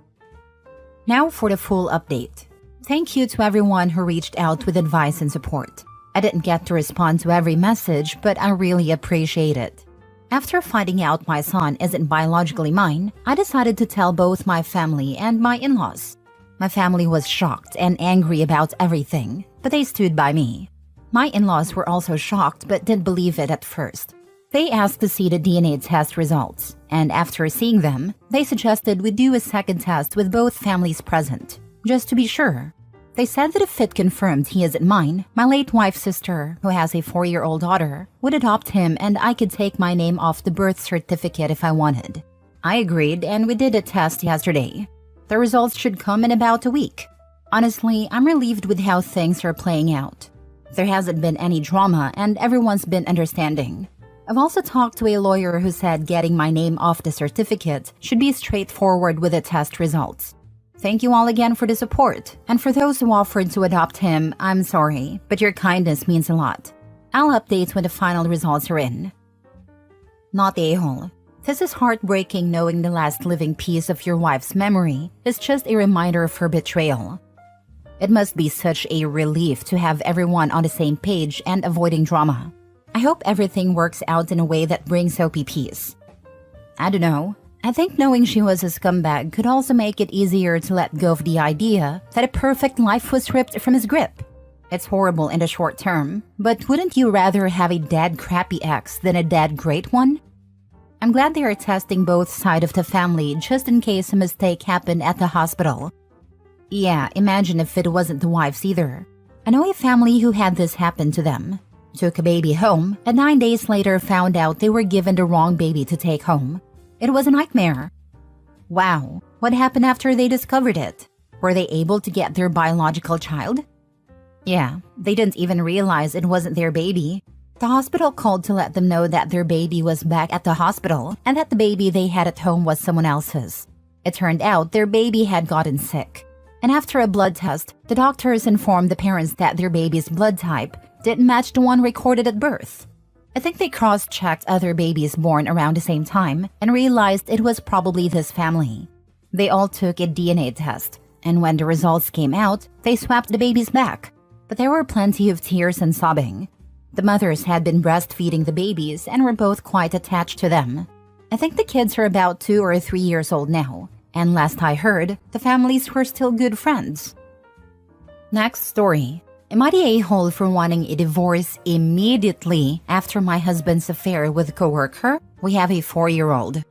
Now for the full update. Thank you to everyone who reached out with advice and support. I didn't get to respond to every message, but I really appreciate it. After finding out my son isn't biologically mine, I decided to tell both my family and my in-laws. My family was shocked and angry about everything, but they stood by me. My in-laws were also shocked but didn't believe it at first. They asked to see the DNA test results, and after seeing them, they suggested we do a second test with both families present, just to be sure. They said that if it confirmed he isn't mine, my late wife's sister, who has a 4-year-old daughter, would adopt him and I could take my name off the birth certificate if I wanted. I agreed and we did a test yesterday. The results should come in about a week. Honestly, I'm relieved with how things are playing out. There hasn't been any drama and everyone's been understanding. I've also talked to a lawyer who said getting my name off the certificate should be straightforward with the test results. Thank you all again for the support, and for those who offered to adopt him, I'm sorry, but your kindness means a lot. I'll update when the final results are in. Not the a-hole. This is heartbreaking knowing the last living piece of your wife's memory is just a reminder of her betrayal. It must be such a relief to have everyone on the same page and avoiding drama. I hope everything works out in a way that brings OP peace. I don't know. I think knowing she was a scumbag could also make it easier to let go of the idea that a perfect life was ripped from his grip. It's horrible in the short term, but wouldn't you rather have a dead crappy ex than a dead great one? I'm glad they are testing both sides of the family just in case a mistake happened at the hospital. Yeah, imagine if it wasn't the wife's either. I know a family who had this happen to them. Took a baby home, and 9 days later found out they were given the wrong baby to take home. It was a nightmare. Wow, what happened after they discovered it? Were they able to get their biological child? Yeah, they didn't even realize it wasn't their baby. The hospital called to let them know that their baby was back at the hospital and that the baby they had at home was someone else's. It turned out their baby had gotten sick. And after a blood test, the doctors informed the parents that their baby's blood type didn't match the one recorded at birth. I think they cross-checked other babies born around the same time and realized it was probably this family. They all took a DNA test, and when the results came out, they swapped the babies back. But there were plenty of tears and sobbing. The mothers had been breastfeeding the babies and were both quite attached to them. I think the kids are about 2 or 3 years old now, and last I heard, the families were still good friends. Next story. Am I the a-hole for wanting a divorce immediately after my husband's affair with a coworker? We have a 4-year-old.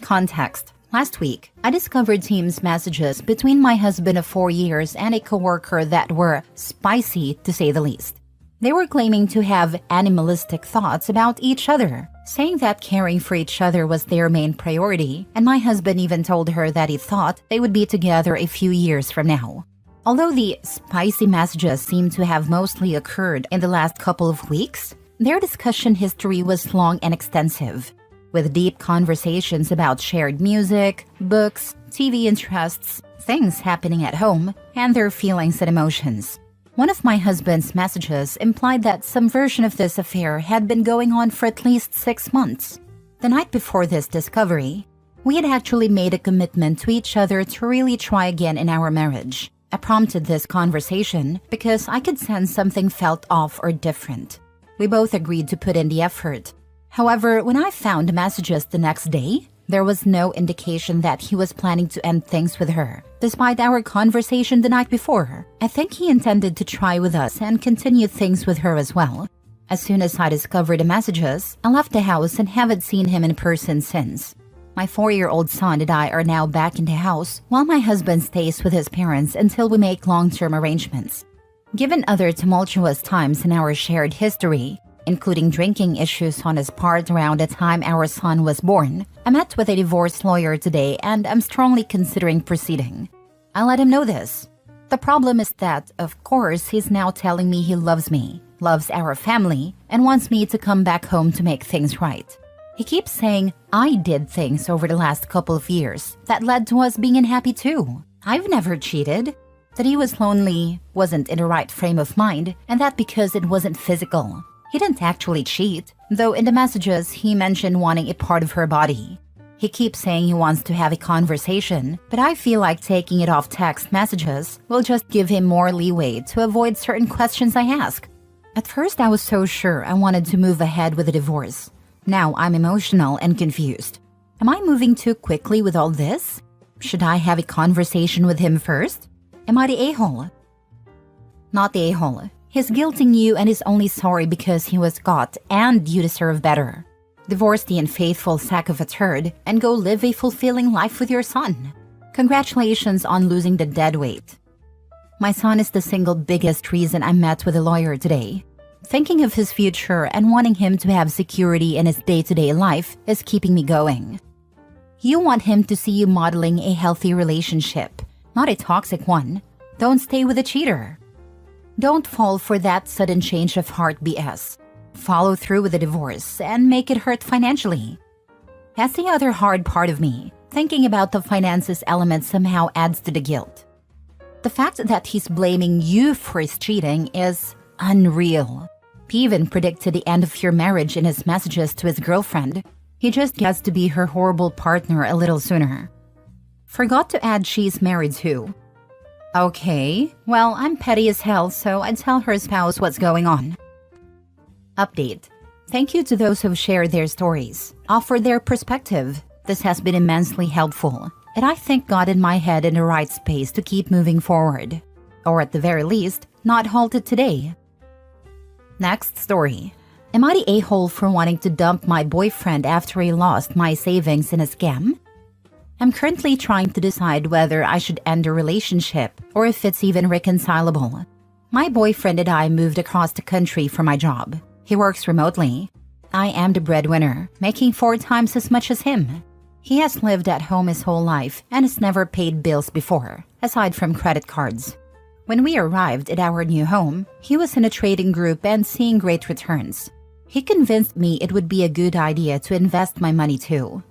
Context. Last week, I discovered Teams messages between my husband of 4 years and a coworker that were spicy, to say the least. They were claiming to have animalistic thoughts about each other, saying that caring for each other was their main priority, and my husband even told her that he thought they would be together a few years from now. Although the spicy messages seem to have mostly occurred in the last couple of weeks, their discussion history was long and extensive, with deep conversations about shared music, books, TV interests, things happening at home, and their feelings and emotions. One of my husband's messages implied that some version of this affair had been going on for at least 6 months. The night before this discovery, we had actually made a commitment to each other to really try again in our marriage. I prompted this conversation because I could sense something felt off or different. We both agreed to put in the effort. However, when I found messages the next day, there was no indication that he was planning to end things with her, despite our conversation the night before. I think he intended to try with us and continue things with her as well. As soon as I discovered the messages, I left the house and haven't seen him in person since. My 4-year-old son and I are now back in the house, while my husband stays with his parents until we make long-term arrangements. Given other tumultuous times in our shared history, including drinking issues on his part around the time our son was born, I met with a divorce lawyer today and I'm strongly considering proceeding. I let him know this. The problem is that, of course, he's now telling me he loves me, loves our family, and wants me to come back home to make things right. He keeps saying I did things over the last couple of years that led to us being unhappy too. I've never cheated. That he was lonely, wasn't in the right frame of mind, and that because it wasn't physical. He didn't actually cheat, though in the messages he mentioned wanting a part of her body. He keeps saying he wants to have a conversation, but I feel like taking it off text messages will just give him more leeway to avoid certain questions I ask. At first I was so sure I wanted to move ahead with a divorce. Now I'm emotional and confused. Am I moving too quickly with all this? Should I have a conversation with him first? Am I the a-hole? Not the a-hole. He's guilting you and is only sorry because he was caught and you deserve better. Divorce the unfaithful sack of a turd and go live a fulfilling life with your son. Congratulations on losing the dead weight. My son is the single biggest reason I met with a lawyer today. Thinking of his future and wanting him to have security in his day-to-day life is keeping me going. You want him to see you modeling a healthy relationship, not a toxic one. Don't stay with a cheater. Don't fall for that sudden change of heart BS. Follow through with the divorce and make it hurt financially. That's the other hard part of me. Thinking about the finances element somehow adds to the guilt. The fact that he's blaming you for his cheating is unreal. He even predicted the end of your marriage in his messages to his girlfriend. He just gets to be her horrible partner a little sooner. Forgot to add she's married too. Okay, well, I'm petty as hell, so I'd tell her spouse what's going on. Update. Thank you to those who've shared their stories, offered their perspective. This has been immensely helpful, and I think got in my head in the right space to keep moving forward. Or at the very least, not halted today. Next story. Am I the a-hole for wanting to dump my boyfriend after he lost my savings in a scam? I'm currently trying to decide whether I should end a relationship or if it's even reconcilable. My boyfriend and I moved across the country for my job. He works remotely. I am the breadwinner, making 4 times as much as him. He has lived at home his whole life and has never paid bills before, aside from credit cards. When we arrived at our new home, he was in a trading group and seeing great returns. He convinced me it would be a good idea to invest my money too.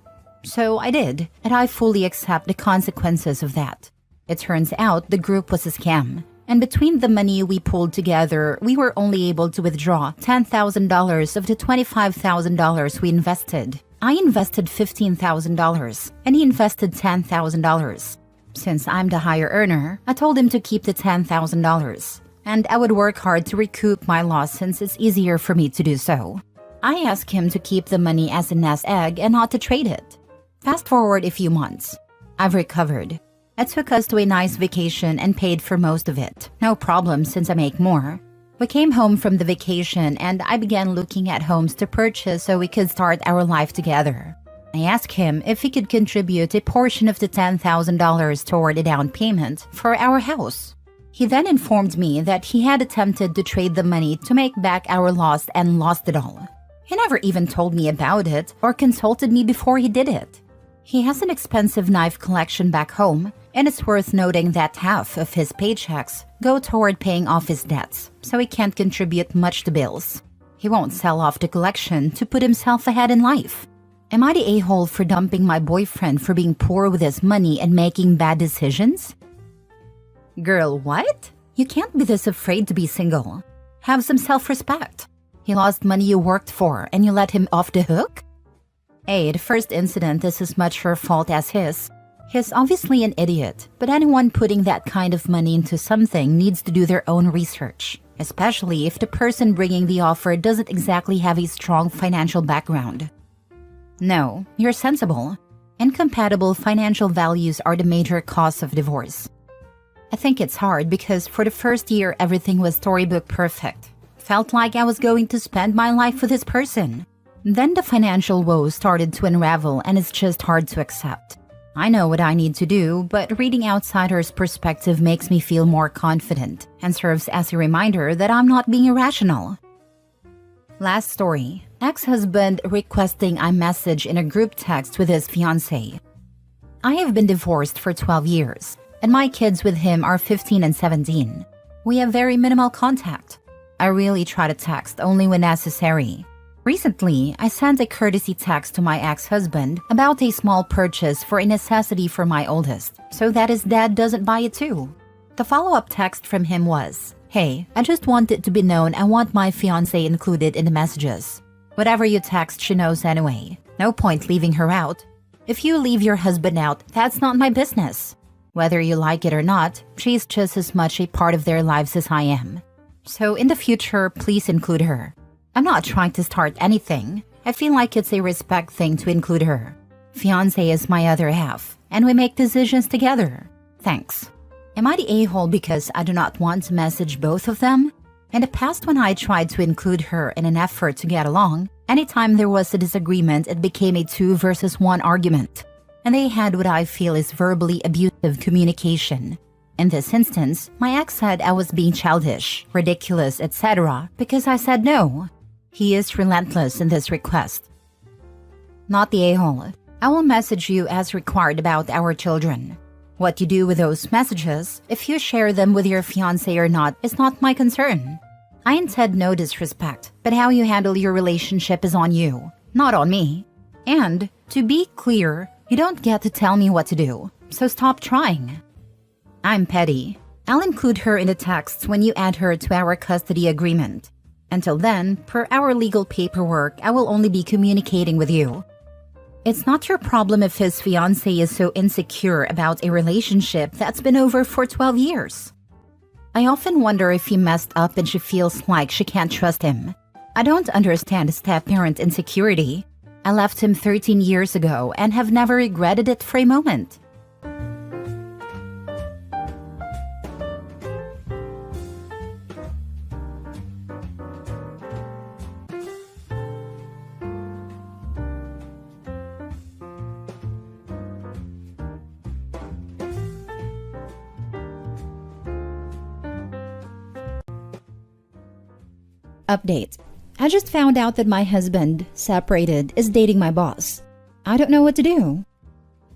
So I did, and I fully accept the consequences of that. It turns out the group was a scam, and between the money we pulled together, we were only able to withdraw $10,000 of the $25,000 we invested. I invested $15,000, and he invested $10,000. Since I'm the higher earner, I told him to keep the $10,000, and I would work hard to recoup my loss since it's easier for me to do so. I asked him to keep the money as a nest egg and not to trade it. Fast forward a few months. I've recovered. I took us to a nice vacation and paid for most of it. No problem since I make more. We came home from the vacation and I began looking at homes to purchase so we could start our life together. I asked him if he could contribute a portion of the $10,000 toward a down payment for our house. He then informed me that he had attempted to trade the money to make back our loss and lost it all. He never even told me about it or consulted me before he did it. He has an expensive knife collection back home, and it's worth noting that half of his paychecks go toward paying off his debts, so he can't contribute much to bills. He won't sell off the collection to put himself ahead in life. Am I the a-hole for dumping my boyfriend for being poor with his money and making bad decisions? Girl, what? You can't be this afraid to be single. Have some self-respect. He lost money you worked for and you let him off the hook? Hey, the first incident is as much her fault as his. He's obviously an idiot, but anyone putting that kind of money into something needs to do their own research, especially if the person bringing the offer doesn't exactly have a strong financial background. No, you're sensible. Incompatible financial values are the major cause of divorce. I think it's hard because for the first year everything was storybook perfect. Felt like I was going to spend my life with this person. Then the financial woes started to unravel and it's just hard to accept. I know what I need to do, but reading outsiders' perspective makes me feel more confident and serves as a reminder that I'm not being irrational. Last story. Ex-husband requesting I message in a group text with his fiancée. I have been divorced for 12 years, and my kids with him are 15 and 17. We have very minimal contact. I really try to text only when necessary. Recently, I sent a courtesy text to my ex-husband about a small purchase for a necessity for my oldest, so that his dad doesn't buy it too. The follow-up text from him was, "Hey, I just want it to be known I want my fiancé included in the messages. Whatever you text, she knows anyway. No point leaving her out. If you leave your husband out, that's not my business. Whether you like it or not, she's just as much a part of their lives as I am. So in the future, please include her. I'm not trying to start anything. I feel like it's a respect thing to include her. Fiancé is my other half, and we make decisions together. Thanks." Am I the a-hole because I do not want to message both of them? In the past, when I tried to include her in an effort to get along, anytime there was a disagreement, it became a 2 versus 1 argument. And they had what I feel is verbally abusive communication. In this instance, my ex said I was being childish, ridiculous, etc. because I said no. He is relentless in this request. Not the a-hole. I will message you as required about our children. What you do with those messages, if you share them with your fiancé or not, is not my concern. I intend no disrespect, but how you handle your relationship is on you, not on me. And, to be clear, you don't get to tell me what to do, so stop trying. I'm petty. I'll include her in the texts when you add her to our custody agreement. Until then, per our legal paperwork, I will only be communicating with you. It's not your problem if his fiancé is so insecure about a relationship that's been over for 12 years. I often wonder if he messed up and she feels like she can't trust him. I don't understand step-parent insecurity. I left him 13 years ago and have never regretted it for a moment. Update. I just found out that my husband, separated, is dating my boss. I don't know what to do.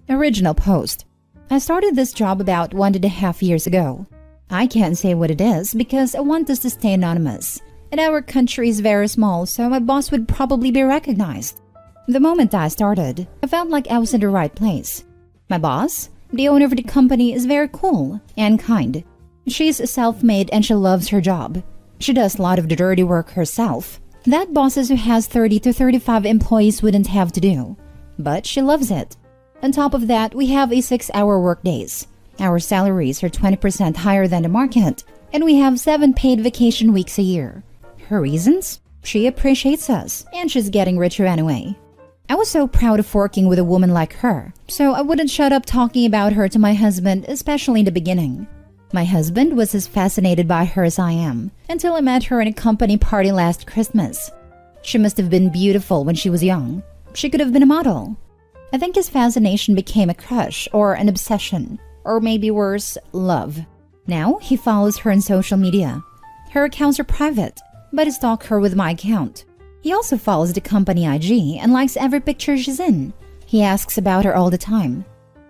Original post. I started this job about 1.5 years ago. I can't say what it is because I want us to stay anonymous. And our country is very small, so my boss would probably be recognized. The moment I started, I felt like I was in the right place. My boss, the owner of the company, is very cool and kind. She's self-made and she loves her job. She does a lot of the dirty work herself. That bosses who has 30 to 35 employees wouldn't have to do. But she loves it. On top of that, we have a 6-hour workdays. Our salaries are 20% higher than the market, and we have 7 paid vacation weeks a year. Her reasons? She appreciates us, and she's getting richer anyway. I was so proud of working with a woman like her, so I wouldn't shut up talking about her to my husband, especially in the beginning. My husband was as fascinated by her as I am, until I met her in a company party last Christmas. She must have been beautiful when she was young. She could have been a model. I think his fascination became a crush or an obsession, or maybe worse, love. Now he follows her on social media. Her accounts are private, but I stalk her with my account. He also follows the company IG and likes every picture she's in. He asks about her all the time.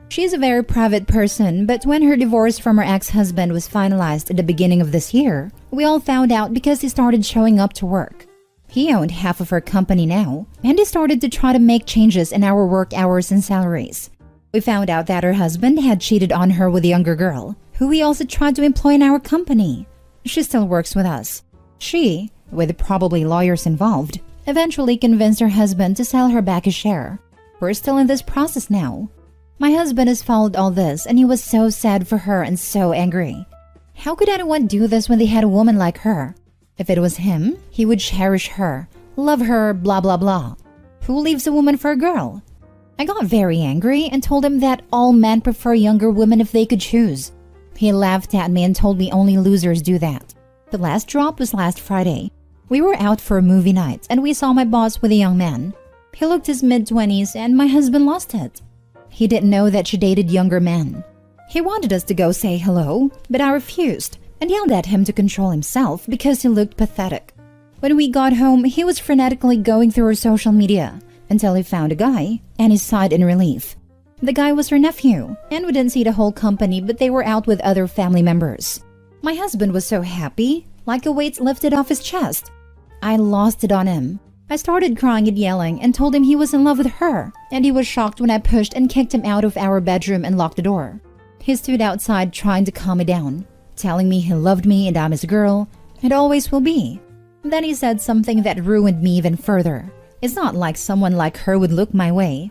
She is a very private person, but when her divorce from her ex-husband was finalized at the beginning of this year, we all found out because he started showing up to work. He owned half of her company now, and he started to try to make changes in our work hours and salaries. We found out that her husband had cheated on her with a younger girl, who he also tried to employ in our company. She still works with us. She, with probably lawyers involved, eventually convinced her husband to sell her back a share. We're still in this process now. My husband has followed all this, and he was so sad for her and so angry. How could anyone do this when they had a woman like her? If it was him, he would cherish her, love her, blah blah blah. Who leaves a woman for a girl? I got very angry and told him that all men prefer younger women if they could choose. He laughed at me and told me only losers do that. The last drop was last Friday. We were out for a movie night and we saw my boss with a young man. He looked his mid-20s and my husband lost it. He didn't know that she dated younger men. He wanted us to go say hello, but I refused and yelled at him to control himself because he looked pathetic. When we got home, he was frenetically going through her social media until he found a guy and he sighed in relief. The guy was her nephew, and we didn't see the whole company, but they were out with other family members. My husband was so happy, like a weight lifted off his chest. I lost it on him. I started crying and yelling and told him he was in love with her, and he was shocked when I pushed and kicked him out of our bedroom and locked the door. He stood outside trying to calm me down, telling me he loved me and I'm his girl, and always will be. Then he said something that ruined me even further. It's not like someone like her would look my way.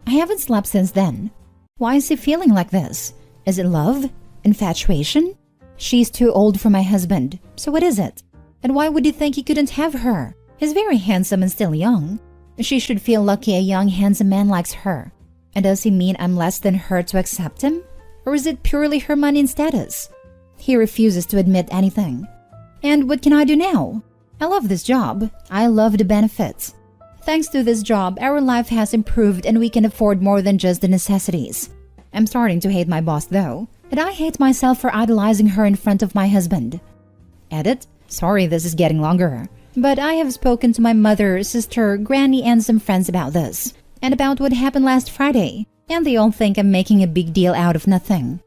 I haven't slept since then. Why is he feeling like this? Is it love? Infatuation? She's too old for my husband, so what is it? And why would he think he couldn't have her? He's very handsome and still young. She should feel lucky a young, handsome man likes her. And does he mean I'm less than her to accept him? Or is it purely her money and status? He refuses to admit anything. And what can I do now? I love this job. I love the benefits. Thanks to this job, our life has improved and we can afford more than just the necessities. I'm starting to hate my boss though, and I hate myself for idolizing her in front of my husband. Edit. Sorry this is getting longer. But I have spoken to my mother, sister, granny, and some friends about this, and about what happened last Friday, and they all think I'm making a big deal out of nothing.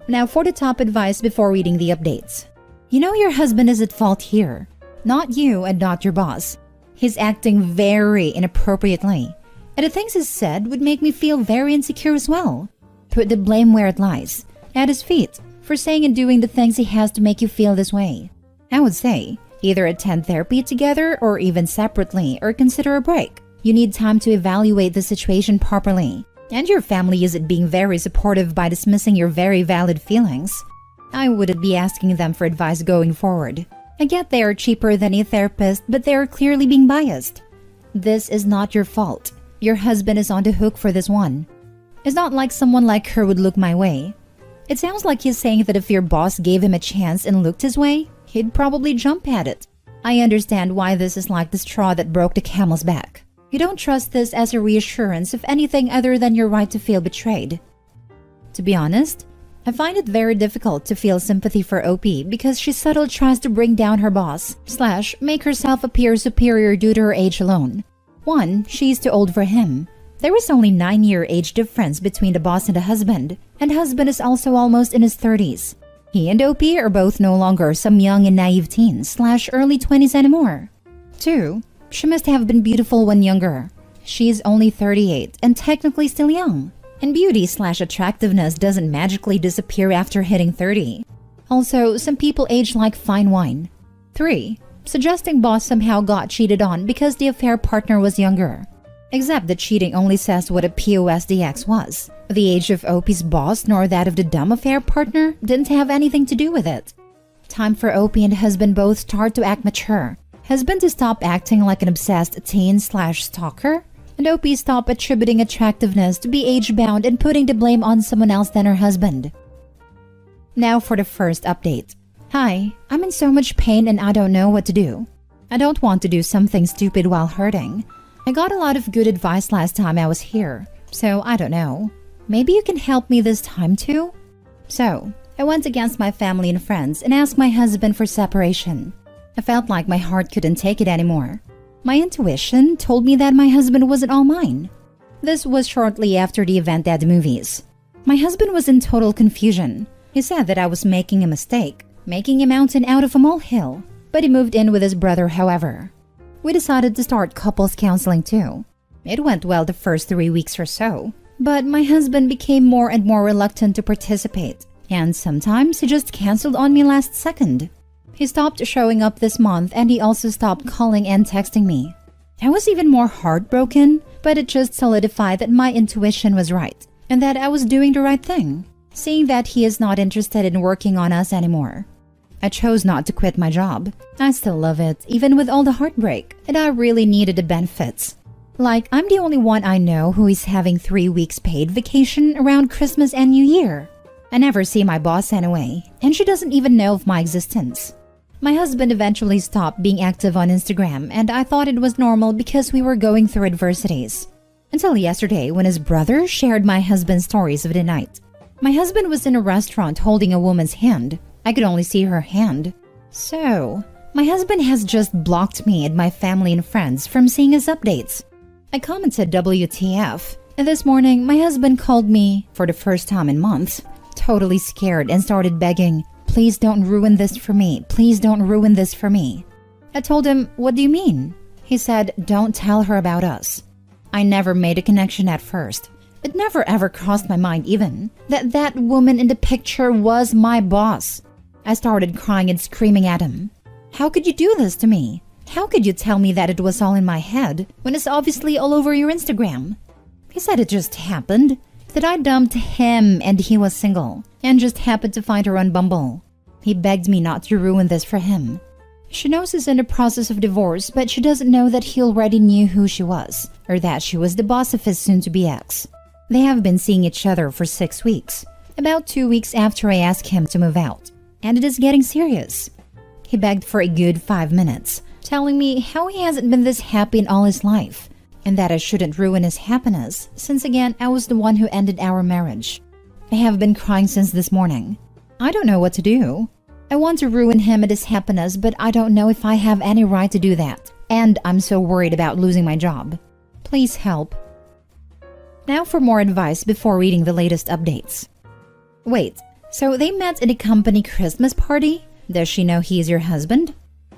Now for the top advice before reading the updates. You know your husband is at fault here, not you and not your boss. He's acting very inappropriately, and the things he said would make me feel very insecure as well. Put the blame where it lies, at his feet, for saying and doing the things he has to make you feel this way. I would say, either attend therapy together or even separately or consider a break. You need time to evaluate the situation properly. And your family isn't being very supportive by dismissing your very valid feelings. I wouldn't be asking them for advice going forward. I get they are cheaper than a therapist, but they are clearly being biased. This is not your fault. Your husband is on the hook for this one. It's not like someone like her would look my way. It sounds like he's saying that if your boss gave him a chance and looked his way, he'd probably jump at it. I understand why this is like the straw that broke the camel's back. You don't trust this as a reassurance of anything other than your right to feel betrayed. To be honest, I find it very difficult to feel sympathy for OP because she subtly tries to bring down her boss / make herself appear superior due to her age alone. One, she's too old for him. There was only 9-year age difference between the boss and the husband is also almost in his 30s. He and OP are both no longer some young and naive teens / early 20s anymore. 2. She must have been beautiful when younger. She is only 38 and technically still young. And beauty / attractiveness doesn't magically disappear after hitting 30. Also, some people age like fine wine. 3. Suggesting boss somehow got cheated on because the affair partner was younger. Except that cheating only says what a POS the ex was. The age of OP's boss nor that of the dumb affair partner didn't have anything to do with it. Time for OP and husband both start to act mature. Husband to stop acting like an obsessed teen / stalker, and OP stop attributing attractiveness to be age-bound and putting the blame on someone else than her husband. Now for the first update. Hi, I'm in so much pain and I don't know what to do. I don't want to do something stupid while hurting. I got a lot of good advice last time I was here, so I don't know. Maybe you can help me this time too? So, I went against my family and friends and asked my husband for separation. I felt like my heart couldn't take it anymore. My intuition told me that my husband wasn't all mine. This was shortly after the event at the movies. My husband was in total confusion. He said that I was making a mistake, making a mountain out of a molehill, but he moved in with his brother, however. We decided to start couples counseling too. It went well the first 3 weeks or so, but my husband became more and more reluctant to participate, and sometimes he just canceled on me last second. He stopped showing up this month and he also stopped calling and texting me. I was even more heartbroken, but it just solidified that my intuition was right and that I was doing the right thing, seeing that he is not interested in working on us anymore. I chose not to quit my job. I still love it, even with all the heartbreak, and I really needed the benefits. Like, I'm the only one I know who is having 3 weeks paid vacation around Christmas and New Year. I never see my boss anyway, and she doesn't even know of my existence. My husband eventually stopped being active on Instagram, and I thought it was normal because we were going through adversities. Until yesterday, when his brother shared my husband's stories of the night. My husband was in a restaurant holding a woman's hand. I could only see her hand. So, my husband has just blocked me and my family and friends from seeing his updates. I commented WTF, and this morning my husband called me, for the first time in months, totally scared and started begging, "Please don't ruin this for me. Please don't ruin this for me." I told him, "What do you mean?" He said, "Don't tell her about us." I never made a connection at first. It never ever crossed my mind even that woman in the picture was my boss. I started crying and screaming at him. "How could you do this to me? How could you tell me that it was all in my head when it's obviously all over your Instagram?" He said it just happened, that I dumped him and he was single and just happened to find her on Bumble. He begged me not to ruin this for him. She knows he's in the process of divorce, but she doesn't know that he already knew who she was, or that she was the boss of his soon-to-be ex. They have been seeing each other for 6 weeks, about 2 weeks after I asked him to move out, and it is getting serious. He begged for a good 5 minutes, telling me how he hasn't been this happy in all his life, and that I shouldn't ruin his happiness, since again I was the one who ended our marriage. I have been crying since this morning. I don't know what to do. I want to ruin him and his happiness, but I don't know if I have any right to do that, and I'm so worried about losing my job. Please help. Now for more advice before reading the latest updates. Wait, so they met at a company Christmas party? Does she know he is your husband?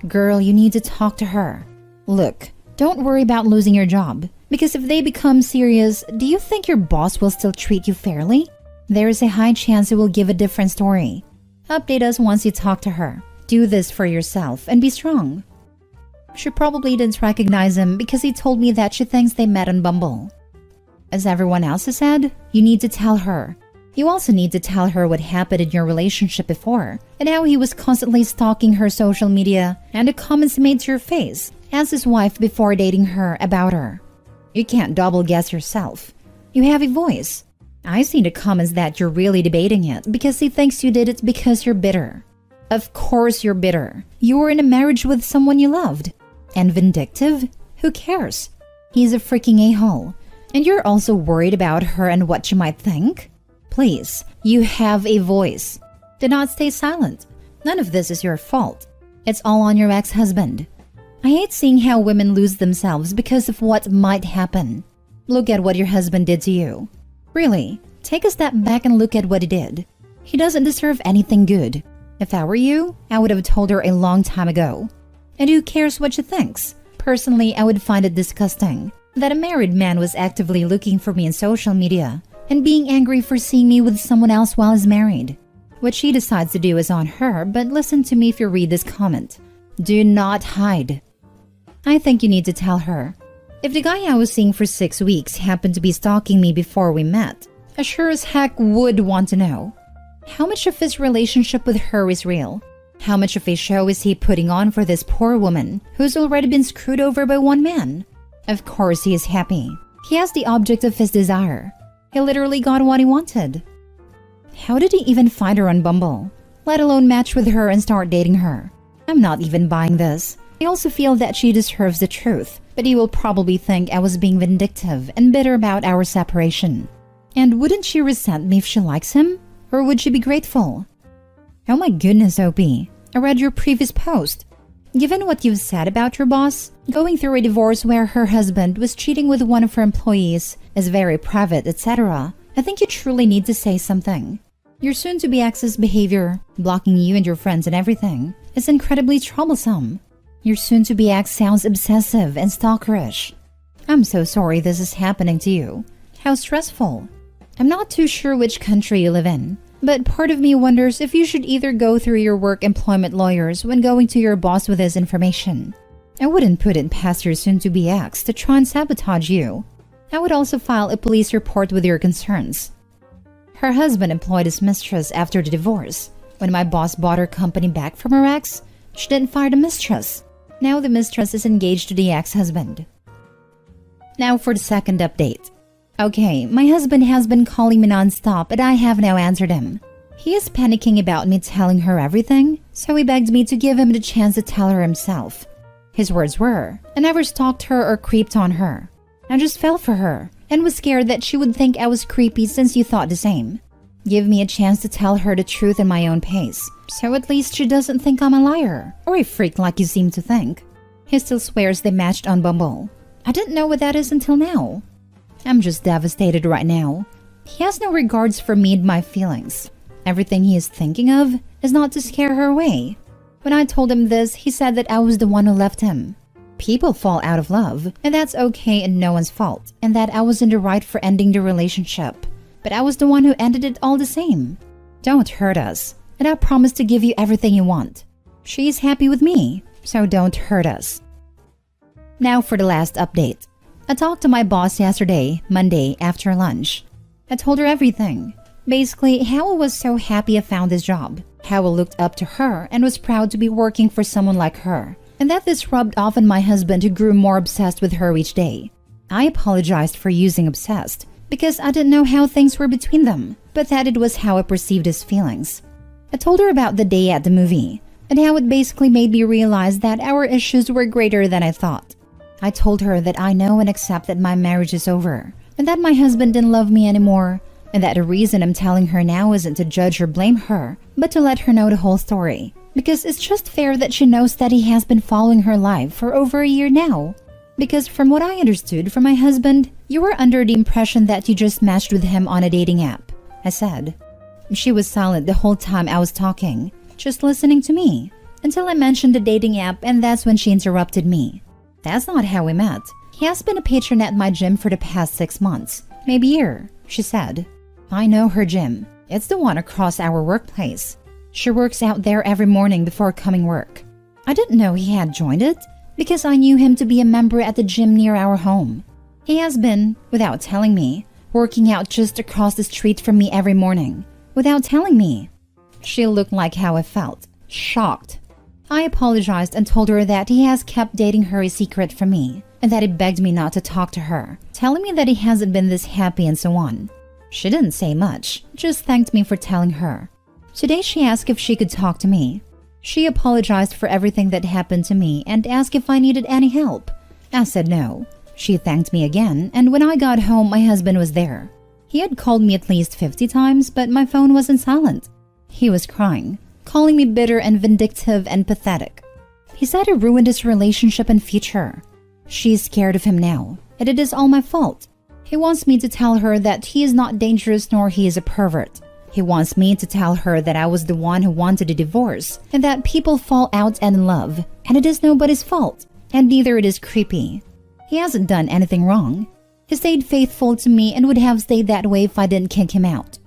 Girl, you need to talk to her. Look, don't worry about losing your job, because if they become serious, do you think your boss will still treat you fairly? There is a high chance he will give a different story. Update us once you talk to her. Do this for yourself and be strong. She probably didn't recognize him because he told me that she thinks they met on Bumble. As everyone else has said, you need to tell her. You also need to tell her what happened in your relationship before and how he was constantly stalking her social media and the comments made to your face as his wife before dating her about her. You can't double guess yourself. You have a voice. I see the comments that you're really debating it because he thinks you did it because you're bitter. Of course you're bitter. You were in a marriage with someone you loved. And vindictive? Who cares? He's a freaking a-hole. And you're also worried about her and what she might think? Please, you have a voice. Do not stay silent. None of this is your fault. It's all on your ex-husband. I hate seeing how women lose themselves because of what might happen. Look at what your husband did to you. Really, take a step back and look at what he did. He doesn't deserve anything good. If I were you, I would have told her a long time ago. And who cares what she thinks? Personally, I would find it disgusting that a married man was actively looking for me in social media and being angry for seeing me with someone else while he's married. What she decides to do is on her, but listen to me if you read this comment. Do not hide. I think you need to tell her. If the guy I was seeing for 6 weeks happened to be stalking me before we met, I sure as heck would want to know. How much of his relationship with her is real? How much of a show is he putting on for this poor woman who's already been screwed over by one man? Of course he is happy. He has the object of his desire. He literally got what he wanted. How did he even find her on Bumble? Let alone match with her and start dating her? I'm not even buying this. I also feel that she deserves the truth, but he will probably think I was being vindictive and bitter about our separation. And wouldn't she resent me if she likes him? Or would she be grateful? Oh my goodness, OP. I read your previous post. Given what you've said about your boss, going through a divorce where her husband was cheating with one of her employees is very private, etc., I think you truly need to say something. Your soon-to-be ex's behavior, blocking you and your friends and everything, is incredibly troublesome. Your soon-to-be ex sounds obsessive and stalkerish. I'm so sorry this is happening to you. How stressful. I'm not too sure which country you live in, but part of me wonders if you should either go through your work employment lawyers when going to your boss with this information. I wouldn't put it past your soon-to-be ex to try and sabotage you. I would also file a police report with your concerns. Her husband employed his mistress after the divorce. When my boss bought her company back from her ex, she didn't fire the mistress. Now the mistress is engaged to the ex-husband. Now for the second update. Okay, my husband has been calling me non-stop, but I have now answered him. He is panicking about me telling her everything, so he begged me to give him the chance to tell her himself. His words were, I never stalked her or creeped on her. I just fell for her, and was scared that she would think I was creepy since you thought the same. Give me a chance to tell her the truth in my own pace, so at least she doesn't think I'm a liar, or a freak like you seem to think. He still swears they matched on Bumble. I didn't know what that is until now. I'm just devastated right now. He has no regards for me and my feelings. Everything he is thinking of is not to scare her away. When I told him this, he said that I was the one who left him. People fall out of love, and that's okay and no one's fault, and that I was in the right for ending the relationship. But I was the one who ended it all the same. Don't hurt us, and I promise to give you everything you want. She is happy with me, so don't hurt us. Now for the last update. I talked to my boss yesterday, Monday, after lunch. I told her everything. Basically, how I was so happy I found this job, how I looked up to her and was proud to be working for someone like her, and that this rubbed off on my husband who grew more obsessed with her each day. I apologized for using obsessed, because I didn't know how things were between them, but that it was how I perceived his feelings. I told her about the day at the movie, and how it basically made me realize that our issues were greater than I thought. I told her that I know and accept that my marriage is over, and that my husband didn't love me anymore, and that the reason I'm telling her now isn't to judge or blame her, but to let her know the whole story, because it's just fair that she knows that he has been following her life for over a year now. Because from what I understood from my husband, you were under the impression that you just matched with him on a dating app, I said. She was silent the whole time I was talking, just listening to me, until I mentioned the dating app, and that's when she interrupted me. That's not how we met. He has been a patron at my gym for the past 6 months, maybe a year, she said. I know her gym. It's the one across our workplace. She works out there every morning before coming work. I didn't know he had joined it, because I knew him to be a member at the gym near our home. He has been, without telling me, working out just across the street from me every morning, without telling me. She looked like how I felt, shocked. I apologized and told her that he has kept dating her a secret from me, and that he begged me not to talk to her, telling me that he hasn't been this happy and so on. She didn't say much, just thanked me for telling her. Today she asked if she could talk to me. She apologized for everything that happened to me and asked if I needed any help. I said no. She thanked me again, and when I got home my husband was there. He had called me at least 50 times, but my phone wasn't silent. He was crying, calling me bitter and vindictive and pathetic. He said I ruined his relationship and future. She's scared of him now, and it is all my fault. He wants me to tell her that he is not dangerous nor he is a pervert. He wants me to tell her that I was the one who wanted a divorce, and that people fall out and in love, and it is nobody's fault, and neither it is creepy. He hasn't done anything wrong. He stayed faithful to me and would have stayed that way if I didn't kick him out.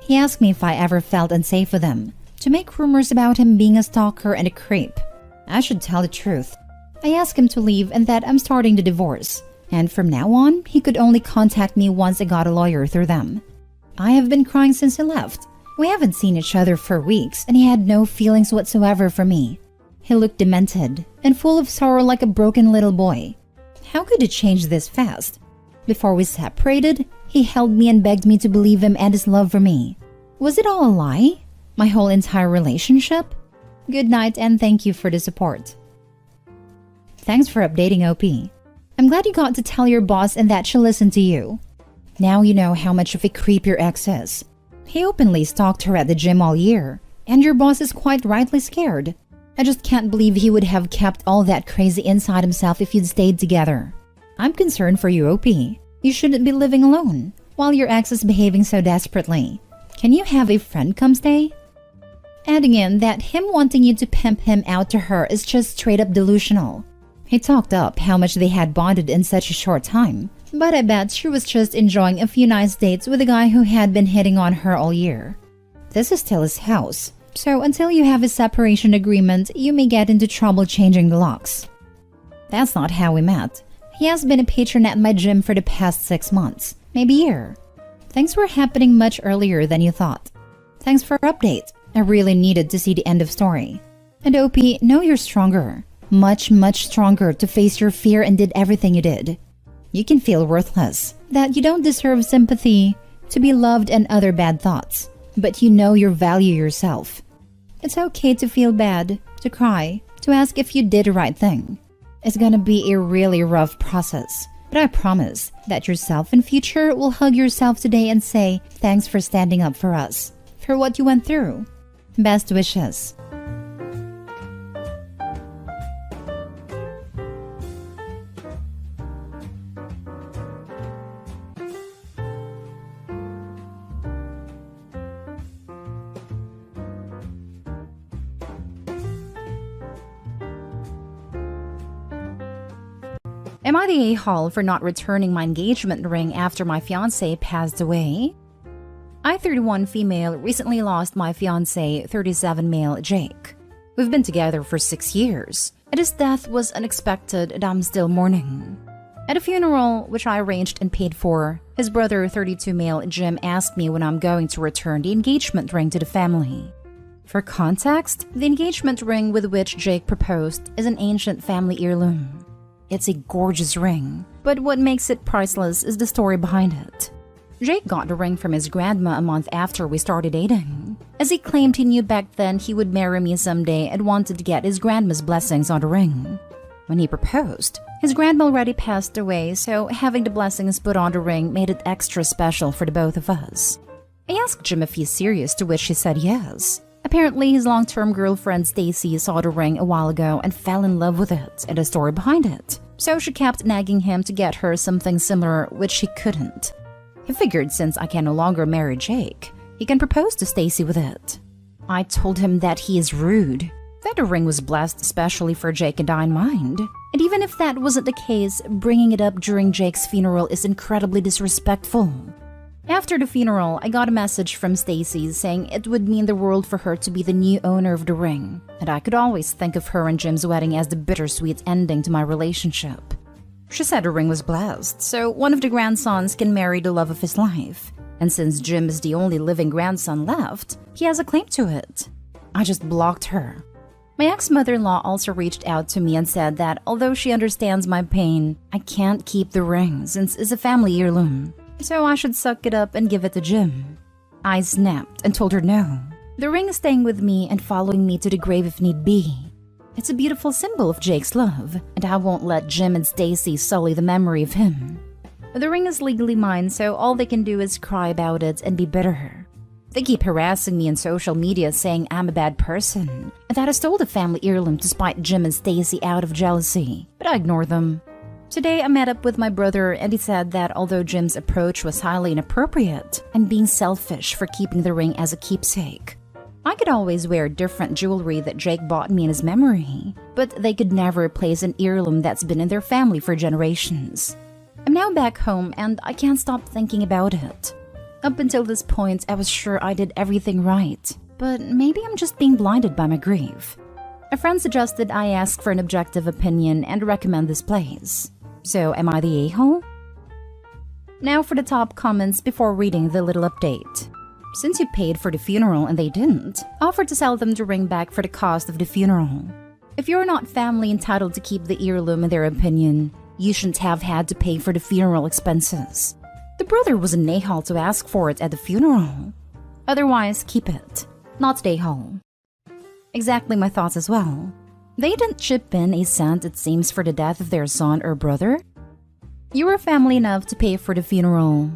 He asked me if I ever felt unsafe with him, to make rumors about him being a stalker and a creep. I should tell the truth. I asked him to leave and that I'm starting the divorce, and from now on, he could only contact me once I got a lawyer through them. I have been crying since he left. We haven't seen each other for weeks, and he had no feelings whatsoever for me. He looked demented and full of sorrow like a broken little boy. How could it change this fast? Before we separated, he held me and begged me to believe him and his love for me. Was it all a lie? My whole entire relationship? Good night and thank you for the support. Thanks for updating OP. I'm glad you got to tell your boss and that she'll listen to you. Now you know how much of a creep your ex is. He openly stalked her at the gym all year, And your boss is quite rightly scared. I just can't believe he would have kept all that crazy inside himself if you'd stayed together. I'm concerned for you, OP. You shouldn't be living alone while your ex is behaving so desperately. Can you have a friend come stay? Adding in that him wanting you to pimp him out to her is just straight up delusional. He talked up how much they had bonded in such a short time, but I bet she was just enjoying a few nice dates with a guy who had been hitting on her all year. This is still his house, so until you have a separation agreement, you may get into trouble changing the locks. That's not how we met. He has been a patron at my gym for the past 6 months, maybe a year. Things were happening much earlier than you thought. Thanks for your update. I really needed to see the end of story. And OP, know you're stronger. Much, much stronger to face your fear and did everything you did. You can feel worthless, that you don't deserve sympathy, to be loved and other bad thoughts. But you know you value yourself. It's okay to feel bad, to cry, to ask if you did the right thing. It's gonna be a really rough process, but I promise that yourself in future will hug yourself today and say, thanks for standing up for us, for what you went through. Best wishes. Am I the a-hole for not returning my engagement ring after my fiancé passed away? I, 31 female, recently lost my fiancé, 37 male, Jake. We've been together for 6 years, and his death was unexpected and I'm still mourning. At a funeral, which I arranged and paid for, his brother, 32 male, Jim, asked me when I'm going to return the engagement ring to the family. For context, the engagement ring with which Jake proposed is an ancient family heirloom. It's a gorgeous ring, but what makes it priceless is the story behind it. Jake got the ring from his grandma a month after we started dating, as he claimed he knew back then he would marry me someday and wanted to get his grandma's blessings on the ring. When he proposed, his grandma already passed away, so having the blessings put on the ring made it extra special for the both of us. I asked Jim if he's serious, to which he said yes. Apparently, his long-term girlfriend Stacy saw the ring a while ago and fell in love with it and the story behind it. So she kept nagging him to get her something similar, which he couldn't. He figured since I can no longer marry Jake, he can propose to Stacy with it. I told him that he is rude, that the ring was blessed especially for Jake and I in mind. And even if that wasn't the case, bringing it up during Jake's funeral is incredibly disrespectful. After the funeral, I got a message from Stacy saying it would mean the world for her to be the new owner of the ring, and I could always think of her and Jim's wedding as the bittersweet ending to my relationship. She said the ring was blessed, so one of the grandsons can marry the love of his life, and since Jim is the only living grandson left, he has a claim to it. I just blocked her. My ex-mother-in-law also reached out to me and said that although she understands my pain, I can't keep the ring since it's a family heirloom. So I should suck it up and give it to Jim. I snapped and told her no. The ring is staying with me and following me to the grave if need be. It's a beautiful symbol of Jake's love, and I won't let Jim and Stacy sully the memory of him. The ring is legally mine, so all they can do is cry about it and be bitter. They keep harassing me on social media saying I'm a bad person, and that I stole the family heirloom to spite Jim and Stacy out of jealousy, but I ignore them. Today, I met up with my brother and he said that although Jim's approach was highly inappropriate, I'm being selfish for keeping the ring as a keepsake. I could always wear different jewelry that Jake bought me in his memory, but they could never replace an heirloom that's been in their family for generations. I'm now back home and I can't stop thinking about it. Up until this point, I was sure I did everything right, but maybe I'm just being blinded by my grief. A friend suggested I ask for an objective opinion and recommend this place. So, am I the a-hole? Now for the top comments before reading the little update. Since you paid for the funeral and they didn't, offer to sell them the ring back for the cost of the funeral. If you're not family entitled to keep the heirloom in their opinion, you shouldn't have had to pay for the funeral expenses. The brother was an a-hole to ask for it at the funeral. Otherwise, keep it. Not the a-hole. Exactly my thoughts as well. They didn't chip in a cent, it seems, for the death of their son or brother. You were family enough to pay for the funeral.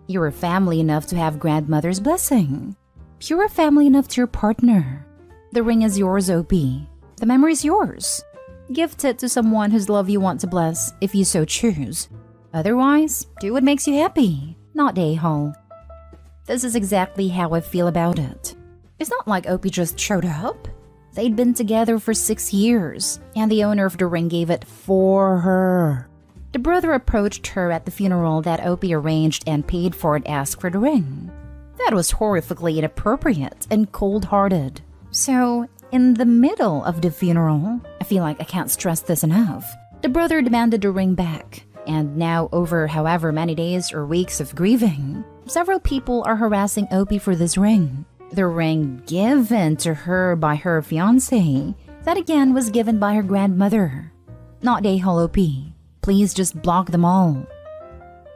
You were family enough to have grandmother's blessing. You're a family enough to your partner. The ring is yours, OP. The memory is yours. Gift it to someone whose love you want to bless if you so choose. Otherwise, do what makes you happy, not a-hole. This is exactly how I feel about it. It's not like OP just showed up. They'd been together for 6 years, and the owner of the ring gave it for her. The brother approached her at the funeral that OP arranged and paid for and asked for the ring. That was horrifically inappropriate and cold-hearted. So, in the middle of the funeral, I feel like I can't stress this enough, the brother demanded the ring back. And now, over however many days or weeks of grieving, several people are harassing OP for this ring. The ring given to her by her fiancé, that again was given by her grandmother. Not a-hole, OP. Please just block them all.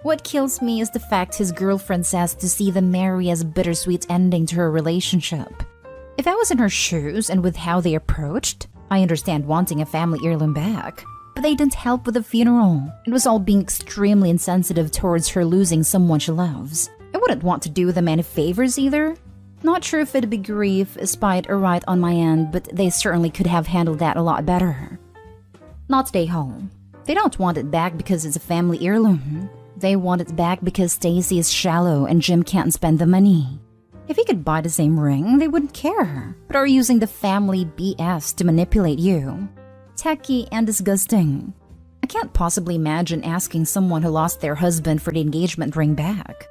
What kills me is the fact his girlfriend says to see them marry as a bittersweet ending to her relationship. If I was in her shoes and with how they approached, I understand wanting a family heirloom back. But they didn't help with the funeral. It was all being extremely insensitive towards her losing someone she loves. I wouldn't want to do them any favors either. Not sure if it'd be grief, spite, or right on my end, but they certainly could have handled that a lot better. Not stay home. They don't want it back because it's a family heirloom. They want it back because Stacy is shallow and Jim can't spend the money. If he could buy the same ring, they wouldn't care, but are using the family BS to manipulate you. Tacky and disgusting. I can't possibly imagine asking someone who lost their husband for the engagement ring back.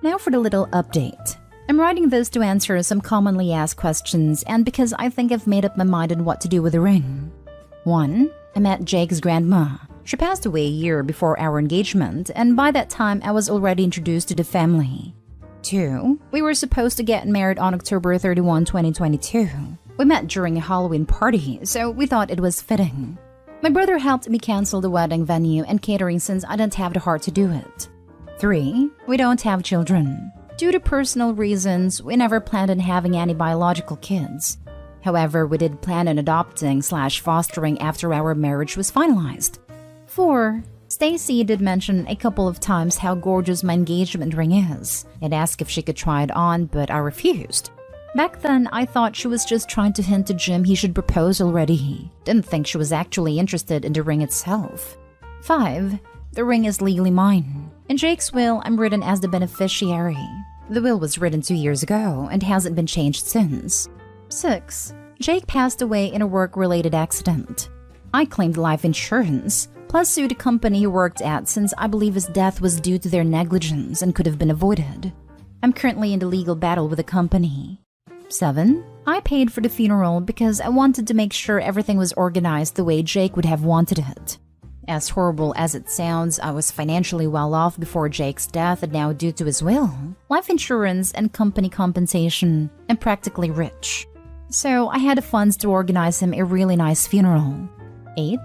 Now for the little update. I'm writing this to answer some commonly asked questions and because I think I've made up my mind on what to do with the ring. 1. I met Jake's grandma. She passed away a year before our engagement, and by that time I was already introduced to the family. 2. We were supposed to get married on October 31, 2022. We met during a Halloween party, so we thought it was fitting. My brother helped me cancel the wedding venue and catering since I didn't have the heart to do it. 3. We don't have children. Due to personal reasons, we never planned on having any biological kids. However, we did plan on adopting/fostering after our marriage was finalized. 4. Stacy did mention a couple of times how gorgeous my engagement ring is and asked if she could try it on, but I refused. Back then, I thought she was just trying to hint to Jim he should propose already. Didn't think she was actually interested in the ring itself. 5. The ring is legally mine. In Jake's will, I'm written as the beneficiary. The will was written 2 years ago and hasn't been changed since. 6. Jake passed away in a work-related accident. I claimed life insurance, plus sued the company he worked at since I believe his death was due to their negligence and could have been avoided. I'm currently in the legal battle with the company. 7. I paid for the funeral because I wanted to make sure everything was organized the way Jake would have wanted it. As horrible as it sounds, I was financially well off before Jake's death, and now due to his will, life insurance and company compensation, I'm practically rich. So I had the funds to organize him a really nice funeral. 8.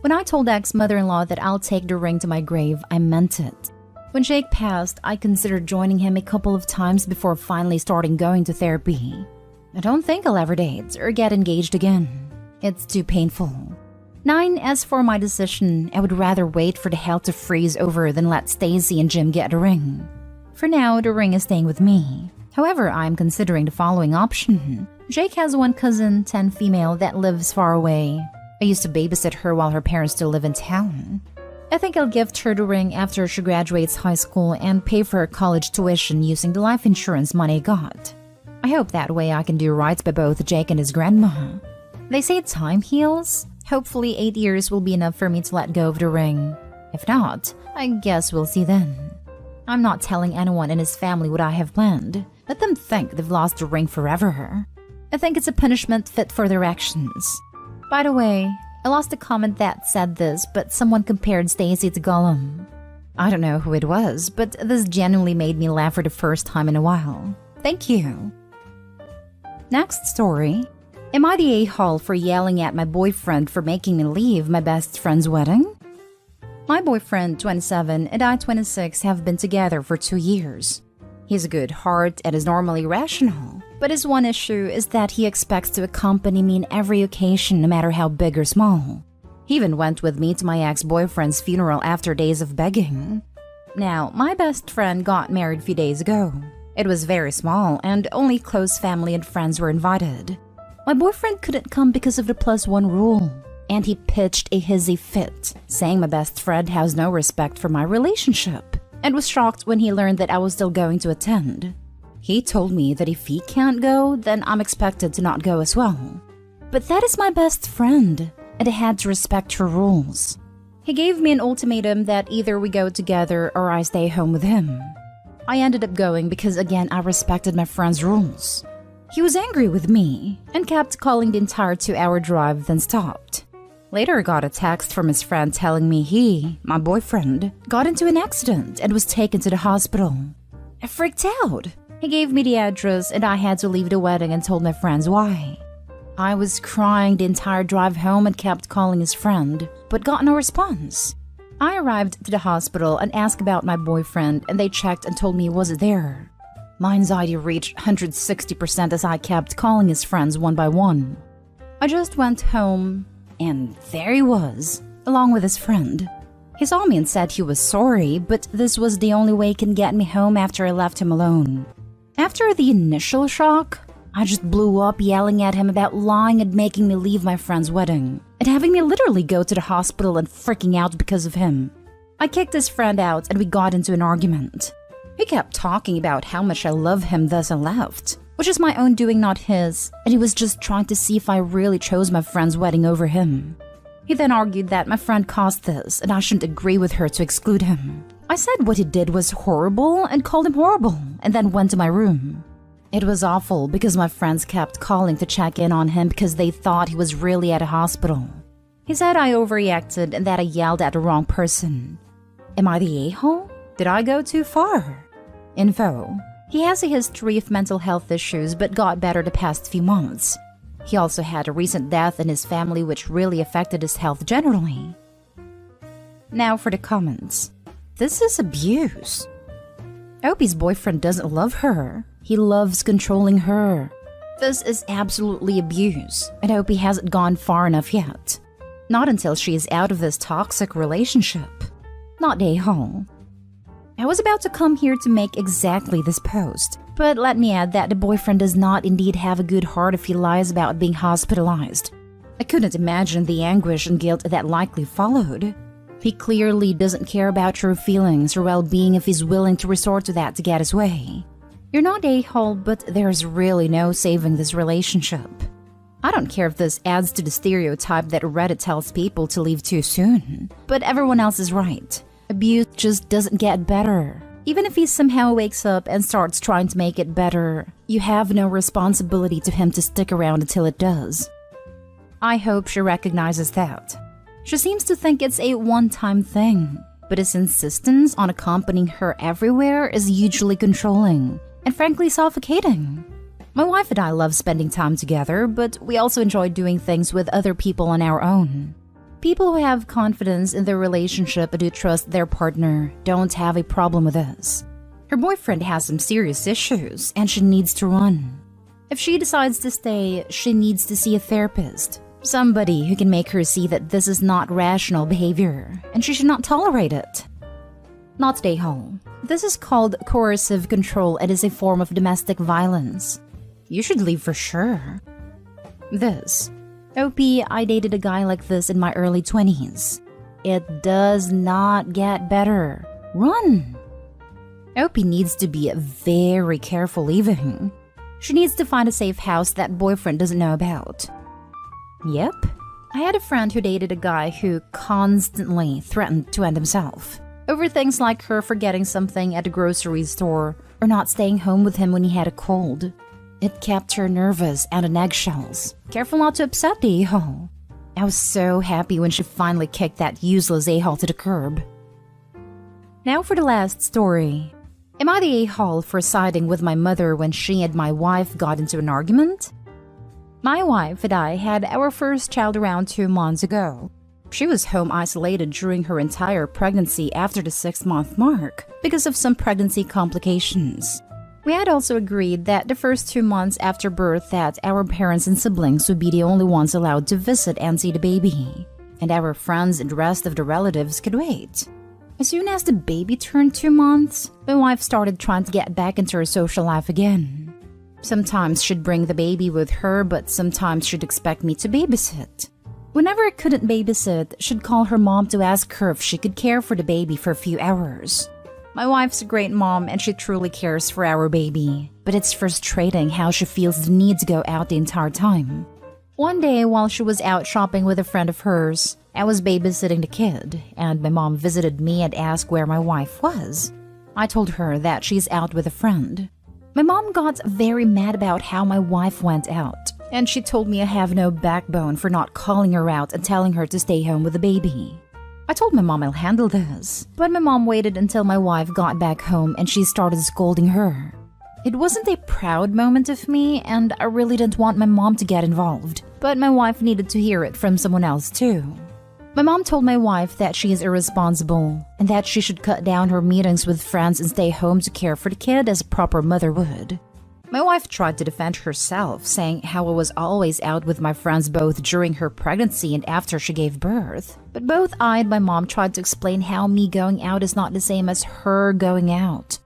When I told ex-mother-in-law that I'll take the ring to my grave, I meant it. When Jake passed, I considered joining him a couple of times before finally starting going to therapy. I don't think I'll ever date or get engaged again. It's too painful. 9. As for my decision, I would rather wait for the hell to freeze over than let Stacy and Jim get a ring. For now, the ring is staying with me. However, I'm considering the following option. Jake has one cousin, 10 female, that lives far away. I used to babysit her while her parents still live in town. I think I'll gift her the ring after she graduates high school and pay for her college tuition using the life insurance money I got. I hope that way I can do right by both Jake and his grandma. They say time heals. Hopefully 8 years will be enough for me to let go of the ring. If not, I guess we'll see then. I'm not telling anyone in his family what I have planned. Let them think they've lost the ring forever. I think it's a punishment fit for their actions. By the way, I lost a comment that said this, but someone compared Stacy to Gollum. I don't know who it was, but this genuinely made me laugh for the first time in a while. Thank you. Next story. Am I the a-hole for yelling at my boyfriend for making me leave my best friend's wedding? My boyfriend, 27, and I, 26, have been together for 2 years. He's a good heart and is normally rational, but his one issue is that he expects to accompany me in every occasion, no matter how big or small. He even went with me to my ex-boyfriend's funeral after days of begging. Now, my best friend got married a few days ago. It was very small, and only close family and friends were invited. My boyfriend couldn't come because of the +1 rule, and he pitched a hissy fit, saying my best friend has no respect for my relationship, and was shocked when he learned that I was still going to attend. He told me that if he can't go, then I'm expected to not go as well. But that is my best friend, and I had to respect her rules. He gave me an ultimatum that either we go together or I stay home with him. I ended up going because, again, I respected my friend's rules. He was angry with me and kept calling the entire 2-hour drive, then stopped. Later, I got a text from his friend telling me he, my boyfriend, got into an accident and was taken to the hospital. I freaked out. He gave me the address and I had to leave the wedding and told my friends why. I was crying the entire drive home and kept calling his friend, but got no response. I arrived to the hospital and asked about my boyfriend, and they checked and told me he wasn't there. My anxiety reached 160% as I kept calling his friends one by one. I just went home, and there he was, along with his friend. He saw me and said he was sorry, but this was the only way he can get me home after I left him alone. After the initial shock, I just blew up yelling at him about lying and making me leave my friend's wedding, and having me literally go to the hospital and freaking out because of him. I kicked his friend out and we got into an argument. He kept talking about how much I love him, thus I left, which is my own doing, not his, and he was just trying to see if I really chose my friend's wedding over him. He then argued that my friend caused this and I shouldn't agree with her to exclude him. I said what he did was horrible and called him horrible, and then went to my room. It was awful because my friends kept calling to check in on him because they thought he was really at a hospital. He said I overreacted and that I yelled at the wrong person. Am I the a-hole? Did I go too far? Info: he has a history of mental health issues but got better the past few months. He also had a recent death in his family which really affected his health generally. Now for the comments. This is abuse. Opie's boyfriend doesn't love her. He loves controlling her. This is absolutely abuse, and Opie hasn't gone far enough yet. Not until she is out of this toxic relationship. Not a-hole. I was about to come here to make exactly this post, but let me add that the boyfriend does not indeed have a good heart if he lies about being hospitalized. I couldn't imagine the anguish and guilt that likely followed. He clearly doesn't care about your feelings or well-being if he's willing to resort to that to get his way. You're not a-hole, but there's really no saving this relationship. I don't care if this adds to the stereotype that Reddit tells people to leave too soon, but everyone else is right. Abuse just doesn't get better. Even if he somehow wakes up and starts trying to make it better, you have no responsibility to him to stick around until it does. I hope she recognizes that. She seems to think it's a one-time thing, but his insistence on accompanying her everywhere is hugely controlling and frankly suffocating. My wife and I love spending time together, but we also enjoy doing things with other people on our own. People who have confidence in their relationship and who trust their partner don't have a problem with this. Her boyfriend has some serious issues and she needs to run. If she decides to stay, she needs to see a therapist. Somebody who can make her see that this is not rational behavior and she should not tolerate it. Not stay home. This is called coercive control and is a form of domestic violence. You should leave for sure. This. OP, I dated a guy like this in my early 20s. It does not get better. Run. OP needs to be very careful leaving. She needs to find a safe house that boyfriend doesn't know about. Yep. I had a friend who dated a guy who constantly threatened to end himself over things like her forgetting something at a grocery store or not staying home with him when he had a cold. It kept her nervous and on eggshells, careful not to upset the a-hole. I was so happy when she finally kicked that useless a-hole to the curb. Now for the last story. Am I the a-hole for siding with my mother when she and my wife got into an argument? My wife and I had our first child around 2 months ago. She was home isolated during her entire pregnancy after the 6-month mark because of some pregnancy complications. We had also agreed that the first 2 months after birth that our parents and siblings would be the only ones allowed to visit and see the baby, and our friends and the rest of the relatives could wait. As soon as the baby turned 2 months, my wife started trying to get back into her social life again. Sometimes she'd bring the baby with her, but sometimes she'd expect me to babysit. Whenever I couldn't babysit, she'd call her mom to ask her if she could care for the baby for a few hours. My wife's a great mom and she truly cares for our baby, but it's frustrating how she feels the need to go out the entire time. One day, while she was out shopping with a friend of hers, I was babysitting the kid, and my mom visited me and asked where my wife was. I told her that she's out with a friend. My mom got very mad about how my wife went out, and she told me I have no backbone for not calling her out and telling her to stay home with the baby. I told my mom I'll handle this, but my mom waited until my wife got back home and she started scolding her. It wasn't a proud moment of me, and I really didn't want my mom to get involved, but my wife needed to hear it from someone else too. My mom told my wife that she is irresponsible and that she should cut down her meetings with friends and stay home to care for the kid as a proper mother would. My wife tried to defend herself, saying how I was always out with my friends both during her pregnancy and after she gave birth. But both I and my mom tried to explain how me going out is not the same as her going out.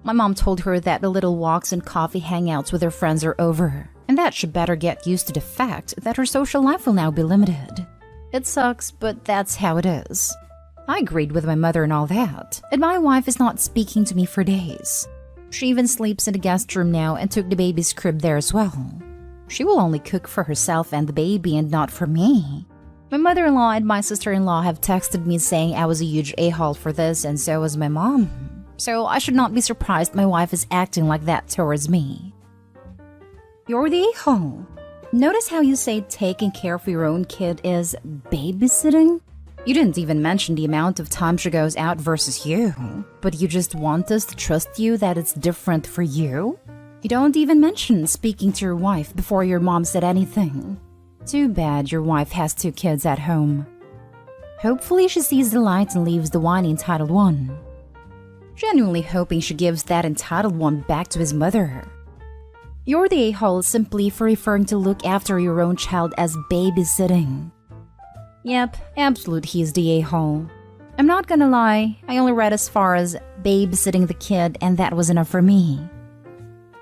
My mom told her that the little walks and coffee hangouts with her friends are over, and that she better get used to the fact that her social life will now be limited. It sucks, but that's how it is. I agreed with my mother and all that, and my wife is not speaking to me for days. She even sleeps in the guest room now and took the baby's crib there as well. She will only cook for herself and the baby and not for me. My mother-in-law and my sister-in-law have texted me saying I was a huge a-hole for this, and so was my mom. So I should not be surprised my wife is acting like that towards me. You're the a-hole. Notice how you say taking care of your own kid is babysitting? You didn't even mention the amount of time she goes out versus you, but you just want us to trust you that it's different for you? You don't even mention speaking to your wife before your mom said anything. Too bad your wife has 2 kids at home. Hopefully she sees the light and leaves the whiny entitled one. Genuinely hoping she gives that entitled one back to his mother. You're the a-hole simply for referring to look after your own child as babysitting. Yep, absolute he's the a-hole. I'm not gonna lie, I only read as far as babysitting the kid and that was enough for me.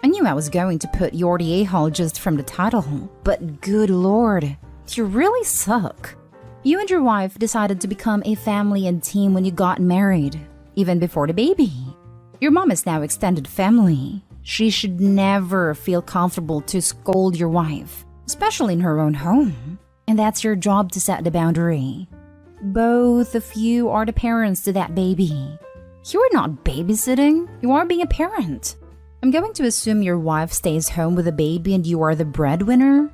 I knew I was going to put you're the a-hole just from the title, but good lord, you really suck. You and your wife decided to become a family and team when you got married, even before the baby. Your mom is now extended family. She should never feel comfortable to scold your wife, especially in her own home. And that's your job to set the boundary. Both of you are the parents to that baby. You are not babysitting, you are being a parent. I'm going to assume your wife stays home with the baby and you are the breadwinner.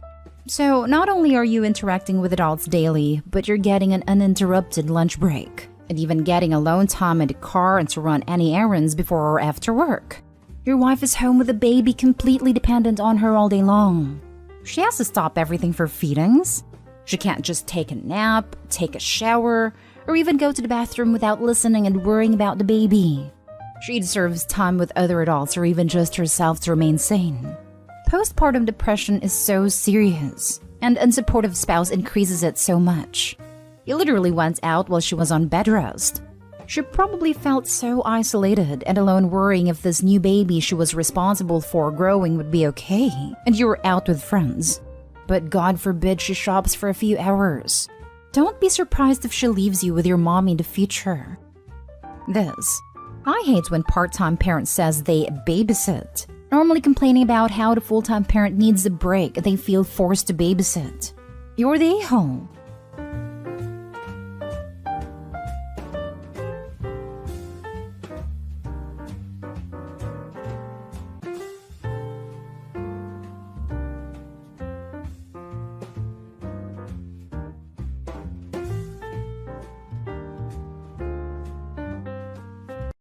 So not only are you interacting with adults daily, but you're getting an uninterrupted lunch break, and even getting alone time in the car and to run any errands before or after work. Your wife is home with the baby completely dependent on her all day long. She has to stop everything for feedings. She can't just take a nap, take a shower, or even go to the bathroom without listening and worrying about the baby. She deserves time with other adults or even just herself to remain sane. Postpartum depression is so serious, and unsupportive spouse increases it so much. He literally went out while she was on bed rest. She probably felt so isolated and alone, worrying if this new baby she was responsible for growing would be okay, and you were out with friends. But God forbid she shops for a few hours. Don't be surprised if she leaves you with your mommy in the future. I hate when part-time parent says they babysit, normally complaining about how the full-time parent needs a break and they feel forced to babysit. You're the a-hole.